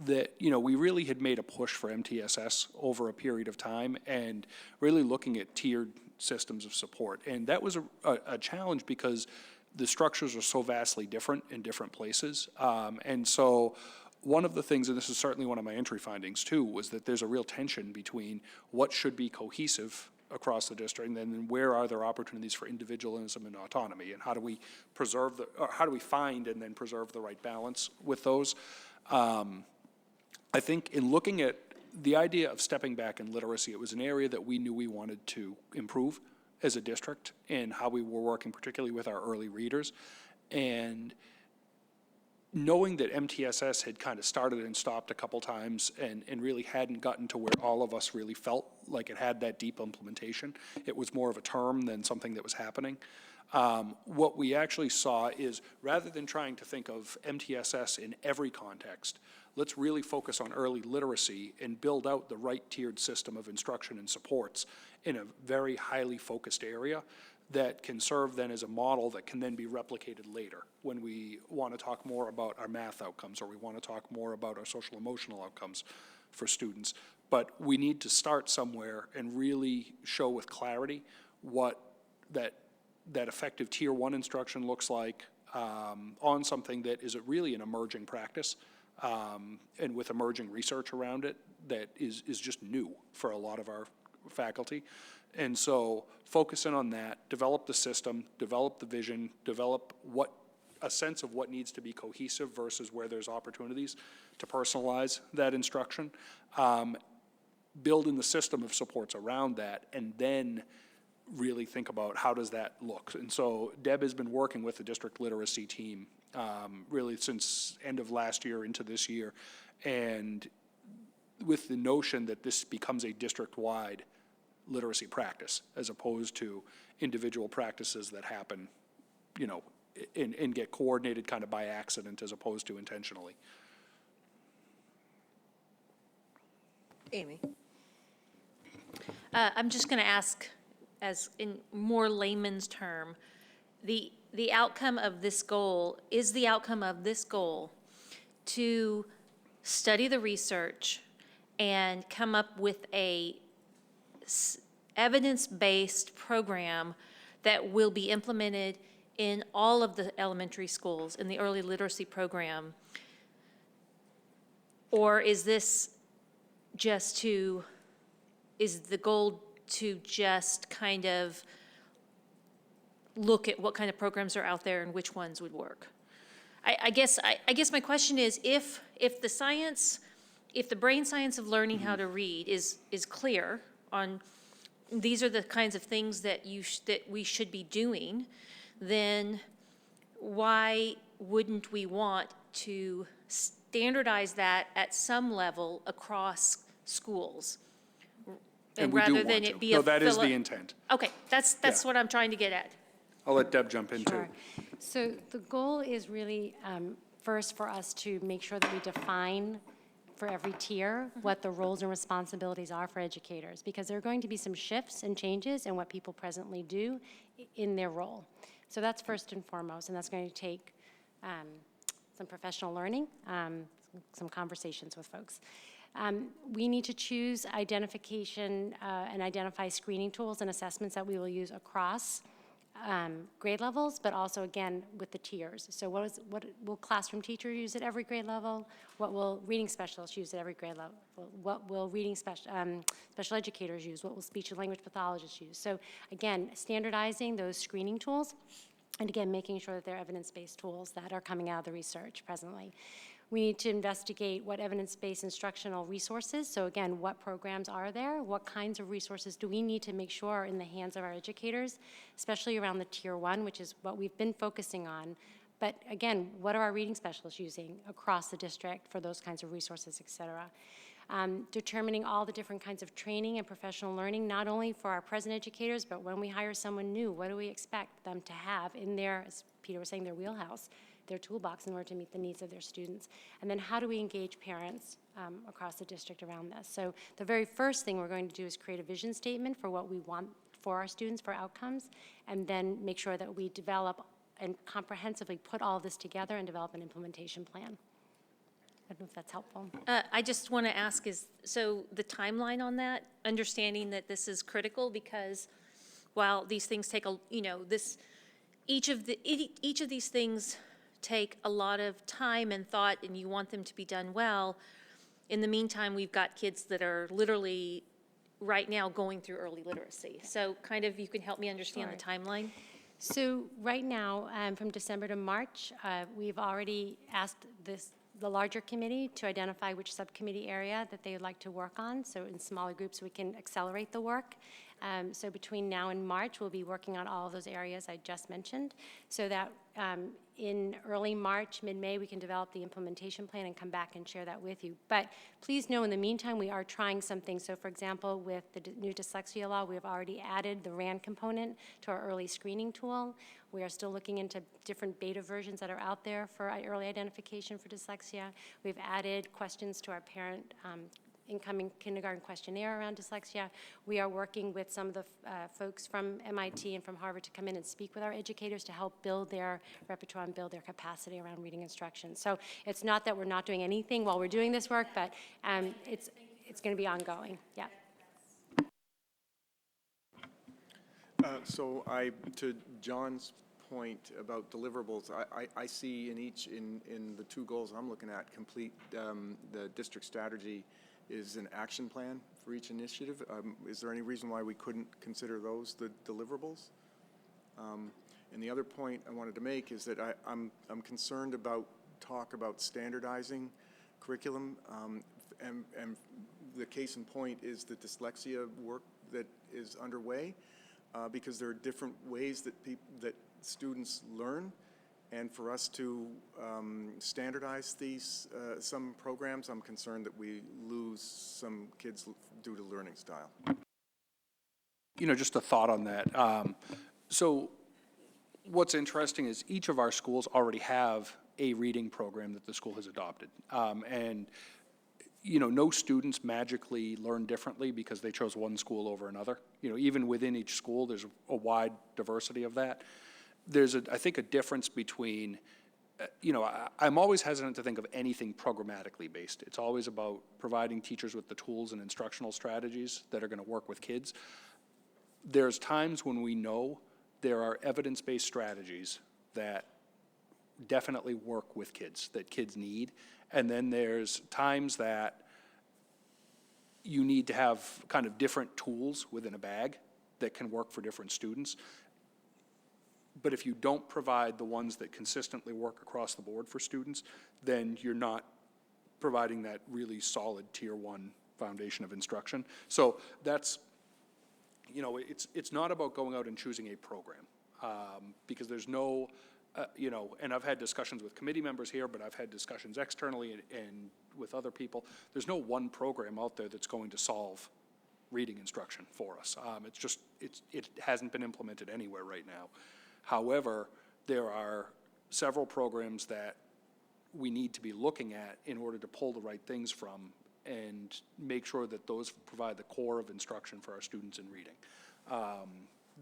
that, we really had made a push for MTSS over a period of time and really looking at tiered systems of support. And that was a challenge because the structures are so vastly different in different places. And so one of the things, and this is certainly one of my entry findings too, was that there's a real tension between what should be cohesive across the district and then where are there opportunities for individualism and autonomy, and how do we preserve or how do we find and then preserve the right balance with those. I think in looking at the idea of stepping back in literacy, it was an area that we knew we wanted to improve as a district and how we were working particularly with our early readers. And knowing that MTSS had kind of started and stopped a couple times and really hadn't gotten to where all of us really felt like it had that deep implementation, it was more of a term than something that was happening. What we actually saw is rather than trying to think of MTSS in every context, let's really focus on early literacy and build out the right tiered system of instruction and supports in a very highly focused area that can serve then as a model that can then be replicated later when we want to talk more about our math outcomes or we want to talk more about our social emotional outcomes for students. But we need to start somewhere and really show with clarity what that effective tier 1 instruction looks like on something that is really an emerging practice. And with emerging research around it that is just new for a lot of our faculty. And so focusing on that, develop the system, develop the vision, develop a sense of what needs to be cohesive versus where there's opportunities to personalize that instruction, build in the system of supports around that, and then really think about how does that look. And so Deb has been working with the district literacy team really since end of last year into this year, and with the notion that this becomes a district-wide literacy practice as opposed to individual practices that happen, and get coordinated kind of by accident as opposed to intentionally. Amy. I'm just going to ask, as in more layman's term, the outcome of this goal, is the outcome of this goal to study the research and come up with a evidence-based program that will be implemented in all of the elementary schools in the early literacy program? Or is this just is the goal to just kind of look at what kind of programs are out there and which ones would work? I guess my question is, if the brain science of learning how to read is clear on these are the kinds of things that we should be doing, then why wouldn't we want to standardize that at some level across schools? And we do rather than want it to. be No, a that is the intent. Okay, that's Yeah. what I'm trying to get at. I'll let Deb jump in too. Sure. So the goal is really, first for us to make sure that we define for every tier what the roles and responsibilities are for educators, because there are going to be some shifts and changes in what people presently do in their role. So that's first and foremost, and that's going to take some professional learning, some conversations with folks. We need to choose identification and identify screening tools and assessments that we will use across grade levels, but also, again, with the tiers. So what will classroom teachers use at every grade level? What will reading specialists use at every grade level? What will special educators use? What will speech and language pathologists use? So again, standardizing those screening tools, and again, making sure that they're evidence-based tools that are coming out of the research presently. We need to investigate what evidence-based instructional resources, so again, what programs are there? What kinds of resources do we need to make sure are in the hands of our educators, especially around the Tier 1, which is what we've been focusing on. But again, what are our reading specialists using across the district for those kinds of resources, et cetera? Determining all the different kinds of training and professional learning, not only for our present educators, but when we hire someone new, what do we expect them to have in their, as Peter was saying, their wheelhouse, their toolbox in order to meet the needs of their students? And then how do we engage parents across the district around this? So the very first thing we're going to do is create a vision statement for what we want for our students, for outcomes, and then make sure that we develop and comprehensively put all this together and develop an implementation plan. I don't know if that's helpful. I just want to ask so the timeline on that, understanding that this is critical, because while these things take each of these things take a lot of time and thought, and you want them to be done well, in the meantime, we've got kids that are literally right now going through early literacy. So kind of, you can help me understand the timeline? So right now, from December to March, we've already asked the larger committee to identify which subcommittee area that they would like to work on, so in smaller groups we can accelerate the work. So between now and March, we'll be working on all of those areas I just mentioned, so that in early March, mid-May, we can develop the implementation plan and come back and share that with you. But please know, in the meantime, we are trying something. So for example, with the new dyslexia law, we have already added the RAND component to our early screening tool. We are still looking into different beta versions that are out there for early identification for dyslexia. We've added questions to our parent incoming kindergarten questionnaire around dyslexia. We are working with some of the folks from MIT and from Harvard to come in and speak with our educators to help build their repertoire and build their capacity around reading instruction. So it's not that we're not doing anything while we're doing this work, but it's going to be ongoing. Yeah. So to John's point about deliverables, I see in the two goals I'm looking at, complete the district strategy is an action plan for each initiative. Is there any reason why we couldn't consider those the deliverables? And the other point I wanted to make is that I'm concerned about talk about standardizing curriculum, and the case in point is the dyslexia work that is underway, because there are different ways that students learn. And for us to standardize these, some programs, I'm concerned that we lose some kids due to learning style. Just a thought on that. So what's interesting is each of our schools already have a reading program that the school has adopted. And no students magically learn differently because they chose one school over another. Even within each school, there's a wide diversity of that. There's, I think, a difference between, I'm always hesitant to think of anything programmatically based. It's always about providing teachers with the tools and instructional strategies that are going to work with kids. There's times when we know there are evidence-based strategies that definitely work with kids, that kids need. And then there's times that you need to have kind of different tools within a bag that can work for different students. But if you don't provide the ones that consistently work across the board for students, then you're not providing that really solid Tier 1 foundation of instruction. So that's, it's not about going out and choosing a program, because there's no, and I've had discussions with committee members here, but I've had discussions externally and with other people. There's no one program out there that's going to solve reading instruction for us. It hasn't been implemented anywhere right now. However, there are several programs that we need to be looking at in order to pull the right things from and make sure that those provide the core of instruction for our students in reading.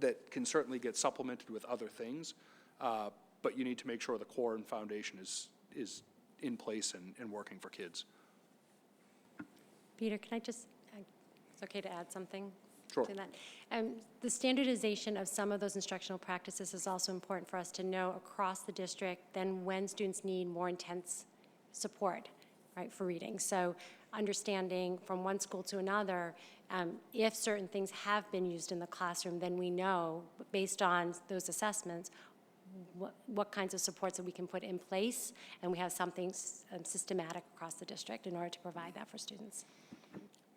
That can certainly get supplemented with other things, but you need to make sure the core and foundation is in place and working for kids. Peter, can I just, it's okay to add something? Sure. To that. The standardization of some of those instructional practices is also important for us to know across the district then when students need more intense support, right, for reading. So understanding from one school to another, if certain things have been used in the classroom, then we know, based on those assessments, what kinds of supports that we can put in place, and we have something systematic across the district in order to provide that for students.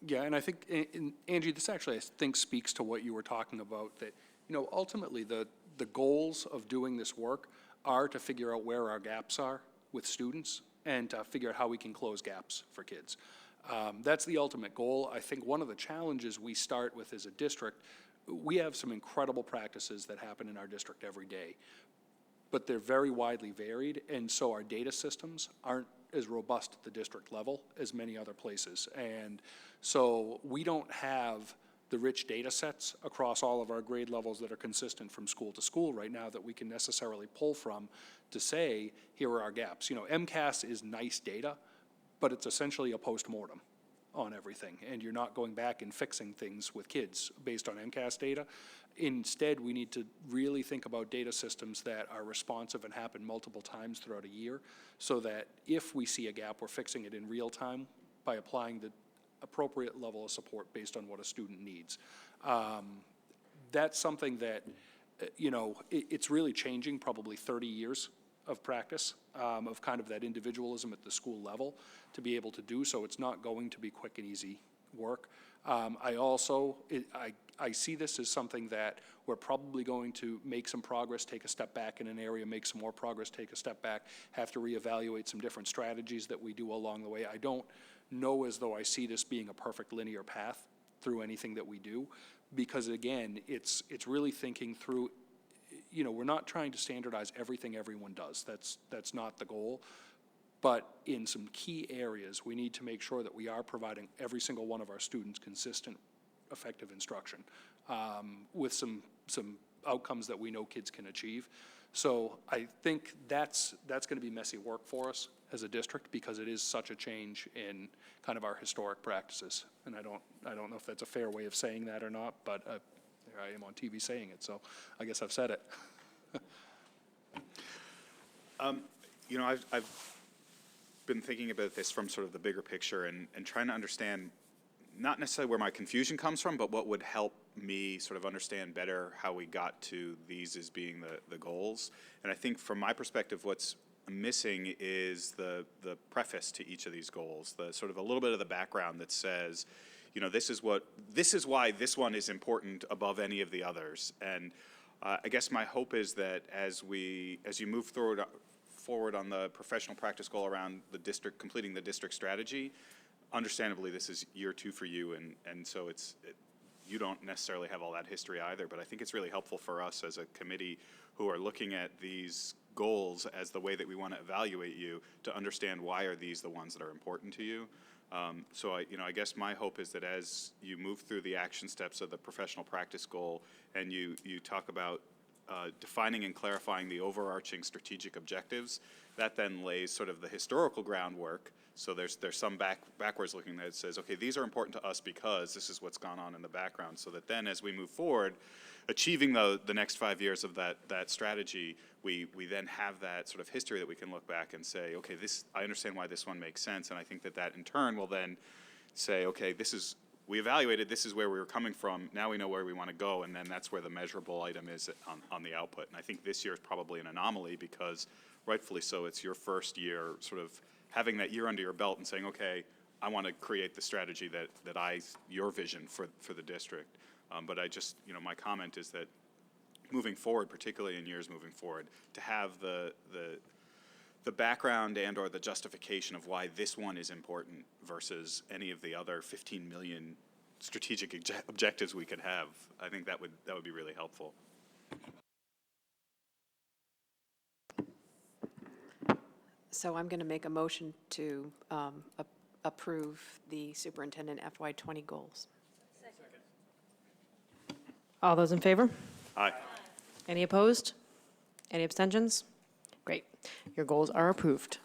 Yeah, and I think, and Angie, this actually, I think, speaks to what you were talking about, that, ultimately, the goals of doing this work are to figure out where our gaps are with students and to figure out how we can close gaps for kids. That's the ultimate goal. I think one of the challenges we start with as a district, we have some incredible practices that happen in our district every day, but they're very widely varied, and so our data systems aren't as robust at the district level as many other places. And so we don't have the rich data sets across all of our grade levels that are consistent from school to school right now that we can necessarily pull from to say, here are our gaps. MCAS is nice data, but it's essentially a postmortem on everything, and you're not going back and fixing things with kids based on MCAS data. Instead, we need to really think about data systems that are responsive and happen multiple times throughout a year, so that if we see a gap, we're fixing it in real time by applying the appropriate level of support based on what a student needs. That's something that, it's really changing probably 30 years of practice, of kind of that individualism at the school level to be able to do so. It's not going to be quick and easy work. I see this as something that we're probably going to make some progress, take a step back in an area, make some more progress, take a step back, have to reevaluate some different strategies that we do along the way. I don't know as though I see this being a perfect linear path through anything that we do, because again, it's really thinking through, we're not trying to standardize everything everyone does. That's not the goal. But in some key areas, we need to make sure that we are providing every single one of our students consistent, effective instruction with some outcomes that we know kids can achieve. So I think that's going to be messy work for us as a district, because it is such a change in kind of our historic practices. And I don't know if that's a fair way of saying that or not, but there I am on TV saying it, so I guess I've said it. I've been thinking about this from sort of the bigger picture and trying to understand not necessarily where my confusion comes from, but what would help me sort of understand better how we got to these as being the goals. And I think from my perspective, what's missing is the preface to each of these goals, the sort of a little bit of the background that says, this is why this one is important above any of the others. And I guess my hope is that as you move forward on the professional practice goal around the district, completing the district strategy, understandably, this is year 2 for you, and so you don't necessarily have all that history either, but I think it's really helpful for us as a committee who are looking at these goals as the way that we want to evaluate you to understand why are these the ones that are important to you. So I guess my hope is that as you move through the action steps of the professional practice goal and you talk about defining and clarifying the overarching strategic objectives, that then lays sort of the historical groundwork. So there's some backwards looking that says, okay, these are important to us because this is what's gone on in the background, so that then as we move forward, achieving the next 5 years of that strategy, we then have that sort of history that we can look back and say, okay, I understand why this one makes sense, and I think that in turn will then say, okay, we evaluated, this is where we were coming from, now we know where we want to go, and then that's where the measurable item is on the output. And I think this year is probably an anomaly because, rightfully so, it's your first year sort of having that year under your belt and saying, okay, I want to create the strategy your vision for the district. But I just, my comment is that moving forward, particularly in years moving forward, to have the background and or the justification of why this one is important versus any of the other 15 million strategic objectives we could have, I think that would be really helpful. So I'm going to make a motion to approve the superintendent FY20 goals. All those in favor? Aye. Any opposed? Any abstentions? Great. Your goals are approved.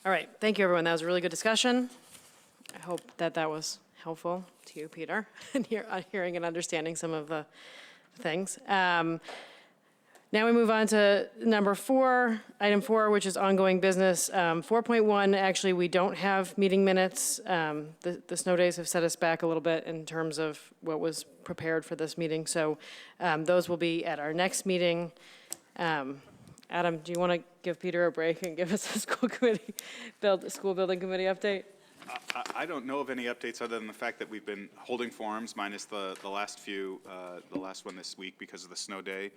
All right. Thank you, everyone. That was a really good discussion. I hope that was helpful to you, Peter, and hearing and understanding some of the things. Now we move on to number 4, item 4, which is ongoing business. 4.1, actually, we don't have meeting minutes. The snow days have set us back a little bit in terms of what was prepared for this meeting. So those will be at our next meeting. Adam, do you want to give Peter a break and give us a school building committee update? I don't know of any updates other than the fact that we've been holding forums minus the last few, the last one this week because of the snow day.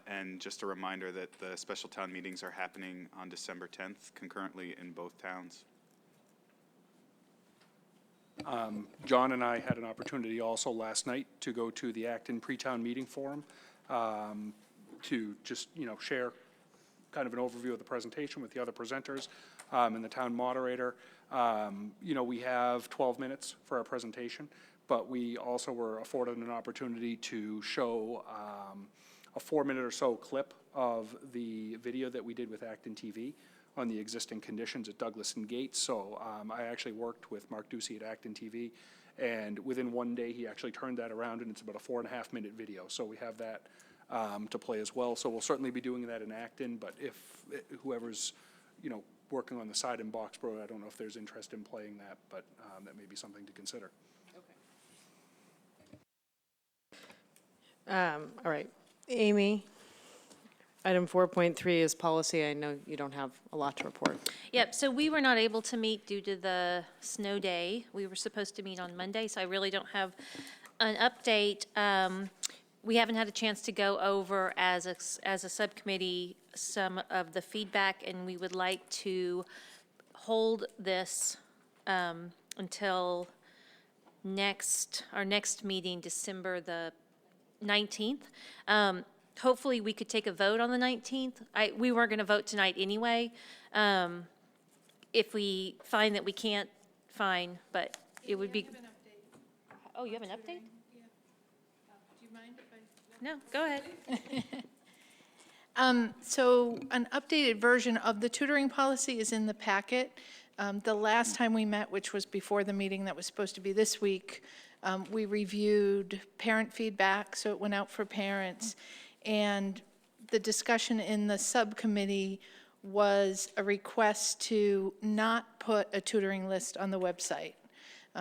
And just a reminder that the special town meetings are happening on December 10th concurrently in both towns. John and I had an opportunity also last night to go to the Acton pre-town meeting forum to just, share kind of an overview of the presentation with the other presenters and the town moderator. We have 12 minutes for our presentation, but we also were afforded an opportunity to show a 4-minute or so clip of the video that we did with Acton TV on the existing conditions at Douglas and Gates. So I actually worked with Mark Ducey at Acton TV, and within one day he actually turned that around, and it's about a 4.5-minute video. So we have that to play as well. So we'll certainly be doing that in Acton, but if whoever's, working on the side in Boxborough, I don't know if there's interest in playing that, but that may be something to consider. All right. Amy, item 4.3 is policy. I know you don't have a lot to report. Yep, so we were not able to meet due to the snow day. We were supposed to meet on Monday, so I really don't have an update. We haven't had a chance to go over as a subcommittee some of the feedback, and we would like to hold this until our next meeting, December the 19th. Hopefully, we could take a vote on the 19th. We weren't going to vote tonight anyway. If we find that we can't, fine, but it would be. Oh, you have an update? Yeah. Do you mind if I? No, go ahead. So an updated version of the tutoring policy is in the packet. The last time we met, which was before the meeting that was supposed to be this week, we reviewed parent feedback, so it went out for parents. And the discussion in the subcommittee was a request to not put a tutoring list on the website.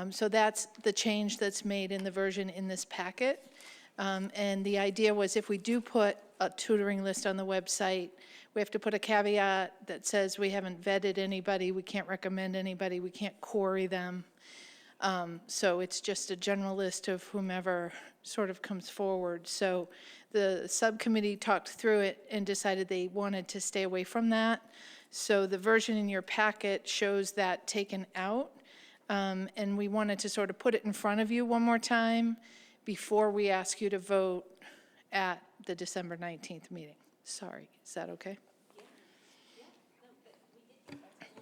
So that's the change that's made in the version in this packet. And the idea was if we do put a tutoring list on the website, we have to put a caveat that says we haven't vetted anybody, we can't recommend anybody, we can't query them. So it's just a general list of whomever sort of comes forward. So the subcommittee talked through it and decided they wanted to stay away from that. So the version in your packet shows that taken out. And we wanted to sort of put it in front of you one more time before we ask you to vote at the December 19th meeting. Sorry, is that okay?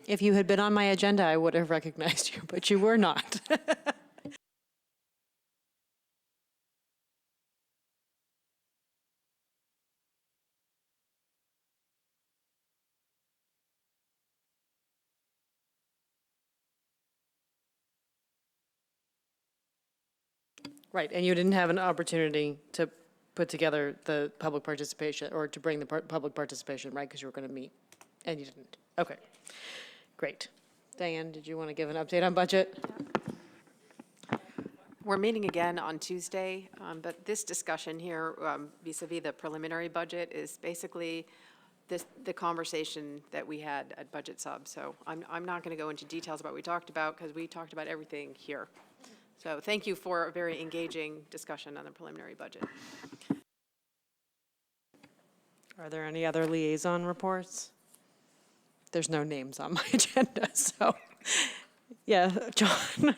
If you had been on my agenda, I would have recognized you, but you were not. Right, and you didn't have an opportunity to put together the public participation, or to bring the public participation, right, because you were going to meet, and you didn't. Okay, great. Diane, did you want to give an update on budget? We're meeting again on Tuesday, but this discussion here vis-a-vis the preliminary budget is basically the conversation that we had at Budget Sub. So I'm not going to go into details about what we talked about because we talked about everything here. So thank you for a very engaging discussion on the preliminary budget. Are there any other liaison reports? There's no names on my agenda, so, yeah, John.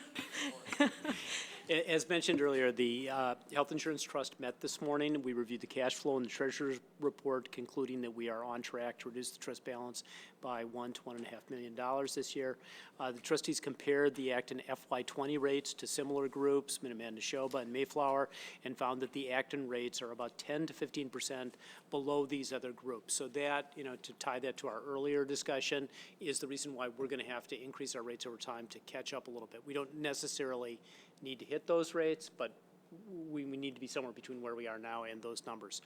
As mentioned earlier, the Health Insurance Trust met this morning. We reviewed the cash flow and the treasurer's report, concluding that we are on track to reduce the trust balance by $1 to $1.5 million this year. The trustees compared the Acton FY20 rates to similar groups, Minuteman, Neshoba, and Mayflower, and found that the Acton rates are about 10 to 15% below these other groups. So that, to tie that to our earlier discussion, is the reason why we're going to have to increase our rates over time to catch up a little bit. We don't necessarily need to hit those rates, but we need to be somewhere between where we are now and those numbers.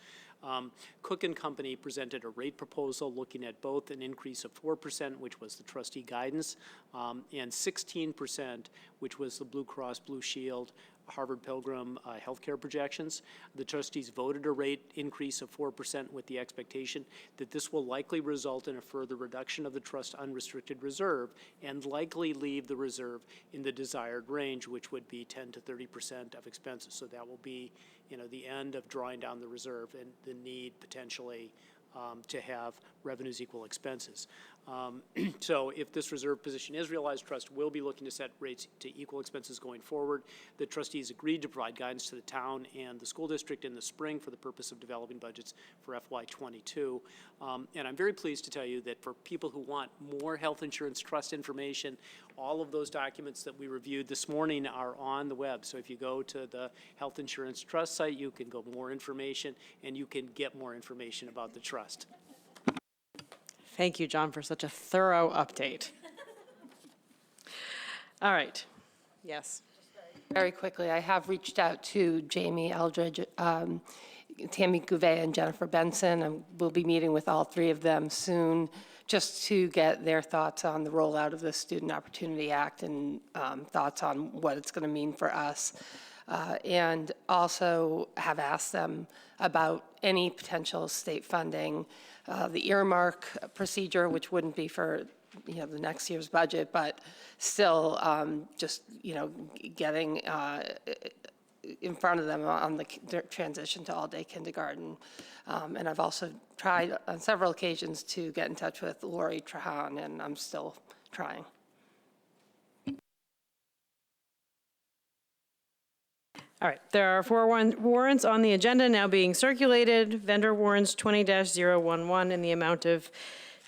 Cook and Company presented a rate proposal looking at both an increase of 4%, which was the trustee guidance, and 16%, which was the Blue Cross Blue Shield Harvard Pilgrim healthcare projections. The trustees voted a rate increase of 4% with the expectation that this will likely result in a further reduction of the trust unrestricted reserve and likely leave the reserve in the desired range, which would be 10 to 30% of expenses. So that will be, the end of drawing down the reserve and the need potentially to have revenues equal expenses. So if this reserve position is realized, trust will be looking to set rates to equal expenses going forward. The trustees agreed to provide guidance to the town and the school district in the spring for the purpose of developing budgets for FY22. And I'm very pleased to tell you that for people who want more health insurance trust information, all of those documents that we reviewed this morning are on the web. So if you go to the Health Insurance Trust site, you can go more information and you can get more information about the trust. Thank you, John, for such a thorough update. All right. Yes. Very quickly, I have reached out to Jamie Eldridge, Tammy Gouvet, and Jennifer Benson, and we'll be meeting with all three of them soon just to get their thoughts on the rollout of the Student Opportunity Act and thoughts on what it's going to mean for us. And also have asked them about any potential state funding, the earmark procedure, which wouldn't be for the next year's budget, but still just getting in front of them on the transition to all-day kindergarten. And I've also tried on several occasions to get in touch with Lori Trahan, and I'm still trying. All right, there are 4 warrants on the agenda now being circulated. Vendor warrants 20-011 in the amount of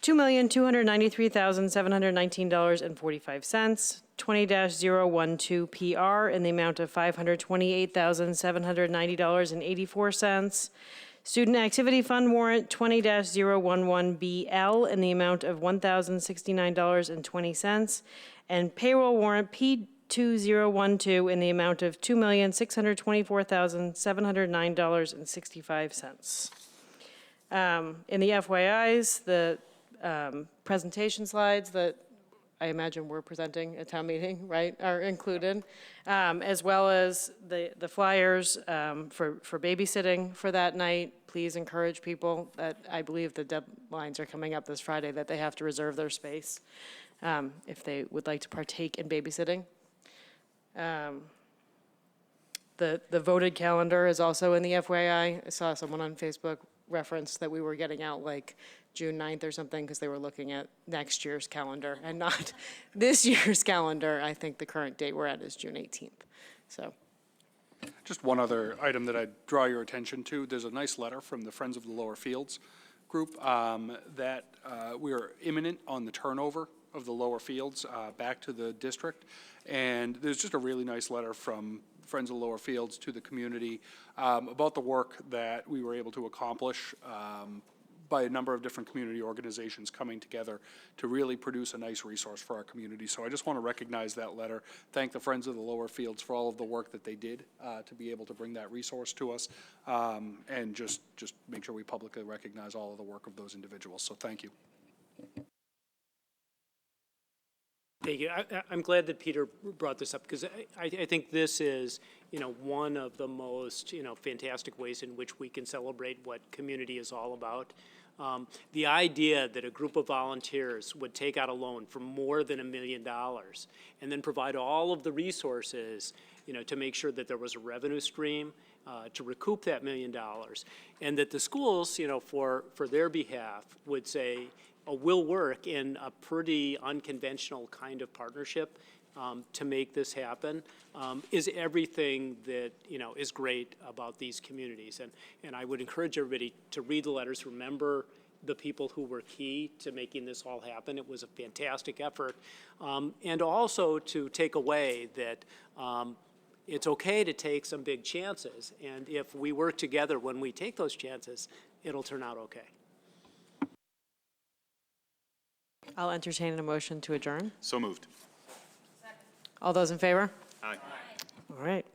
$2,293,719.45. 20-012 PR in the amount of $528,790.84. Student Activity Fund warrant 20-011 BL in the amount of $1,069.20. And payroll warrant P2012 in the amount of $2,624,709.65. In the FYIs, the presentation slides that I imagine we're presenting at town meeting, right, are included, as well as the flyers for babysitting for that night. Please encourage people that I believe the deadlines are coming up this Friday that they have to reserve their space if they would like to partake in babysitting. The voted calendar is also in the FYI. I saw someone on Facebook reference that we were getting out like June 9th or something because they were looking at next year's calendar and not this year's calendar. I think the current date we're at is June 18th. So. Just one other item that I'd draw your attention to. There's a nice letter from the Friends of the Lower Fields group that we are imminent on the turnover of the lower fields back to the district. And there's just a really nice letter from Friends of the Lower Fields to the community about the work that we were able to accomplish by a number of different community organizations coming together to really produce a nice resource for our community. So I just want to recognize that letter, thank the Friends of the Lower Fields for all of the work that they did to be able to bring that resource to us, and just make sure we publicly recognize all of the work of those individuals. So thank you. Thank you. I'm glad that Peter brought this up because I think this is, one of the most, fantastic ways in which we can celebrate what community is all about. The idea that a group of volunteers would take out a loan for more than $1 million and then provide all of the resources, to make sure that there was a revenue stream to recoup that $1 million, and that the schools, for their behalf would say, will work in a pretty unconventional kind of partnership to make this happen is everything that is great about these communities. And I would encourage everybody to read the letters, remember the people who were key to making this all happen. It was a fantastic effort. And also to take away that it's okay to take some big chances. And if we work together when we take those chances, it'll turn out okay. I'll entertain a motion to adjourn. So moved. All those in favor? Aye. All right.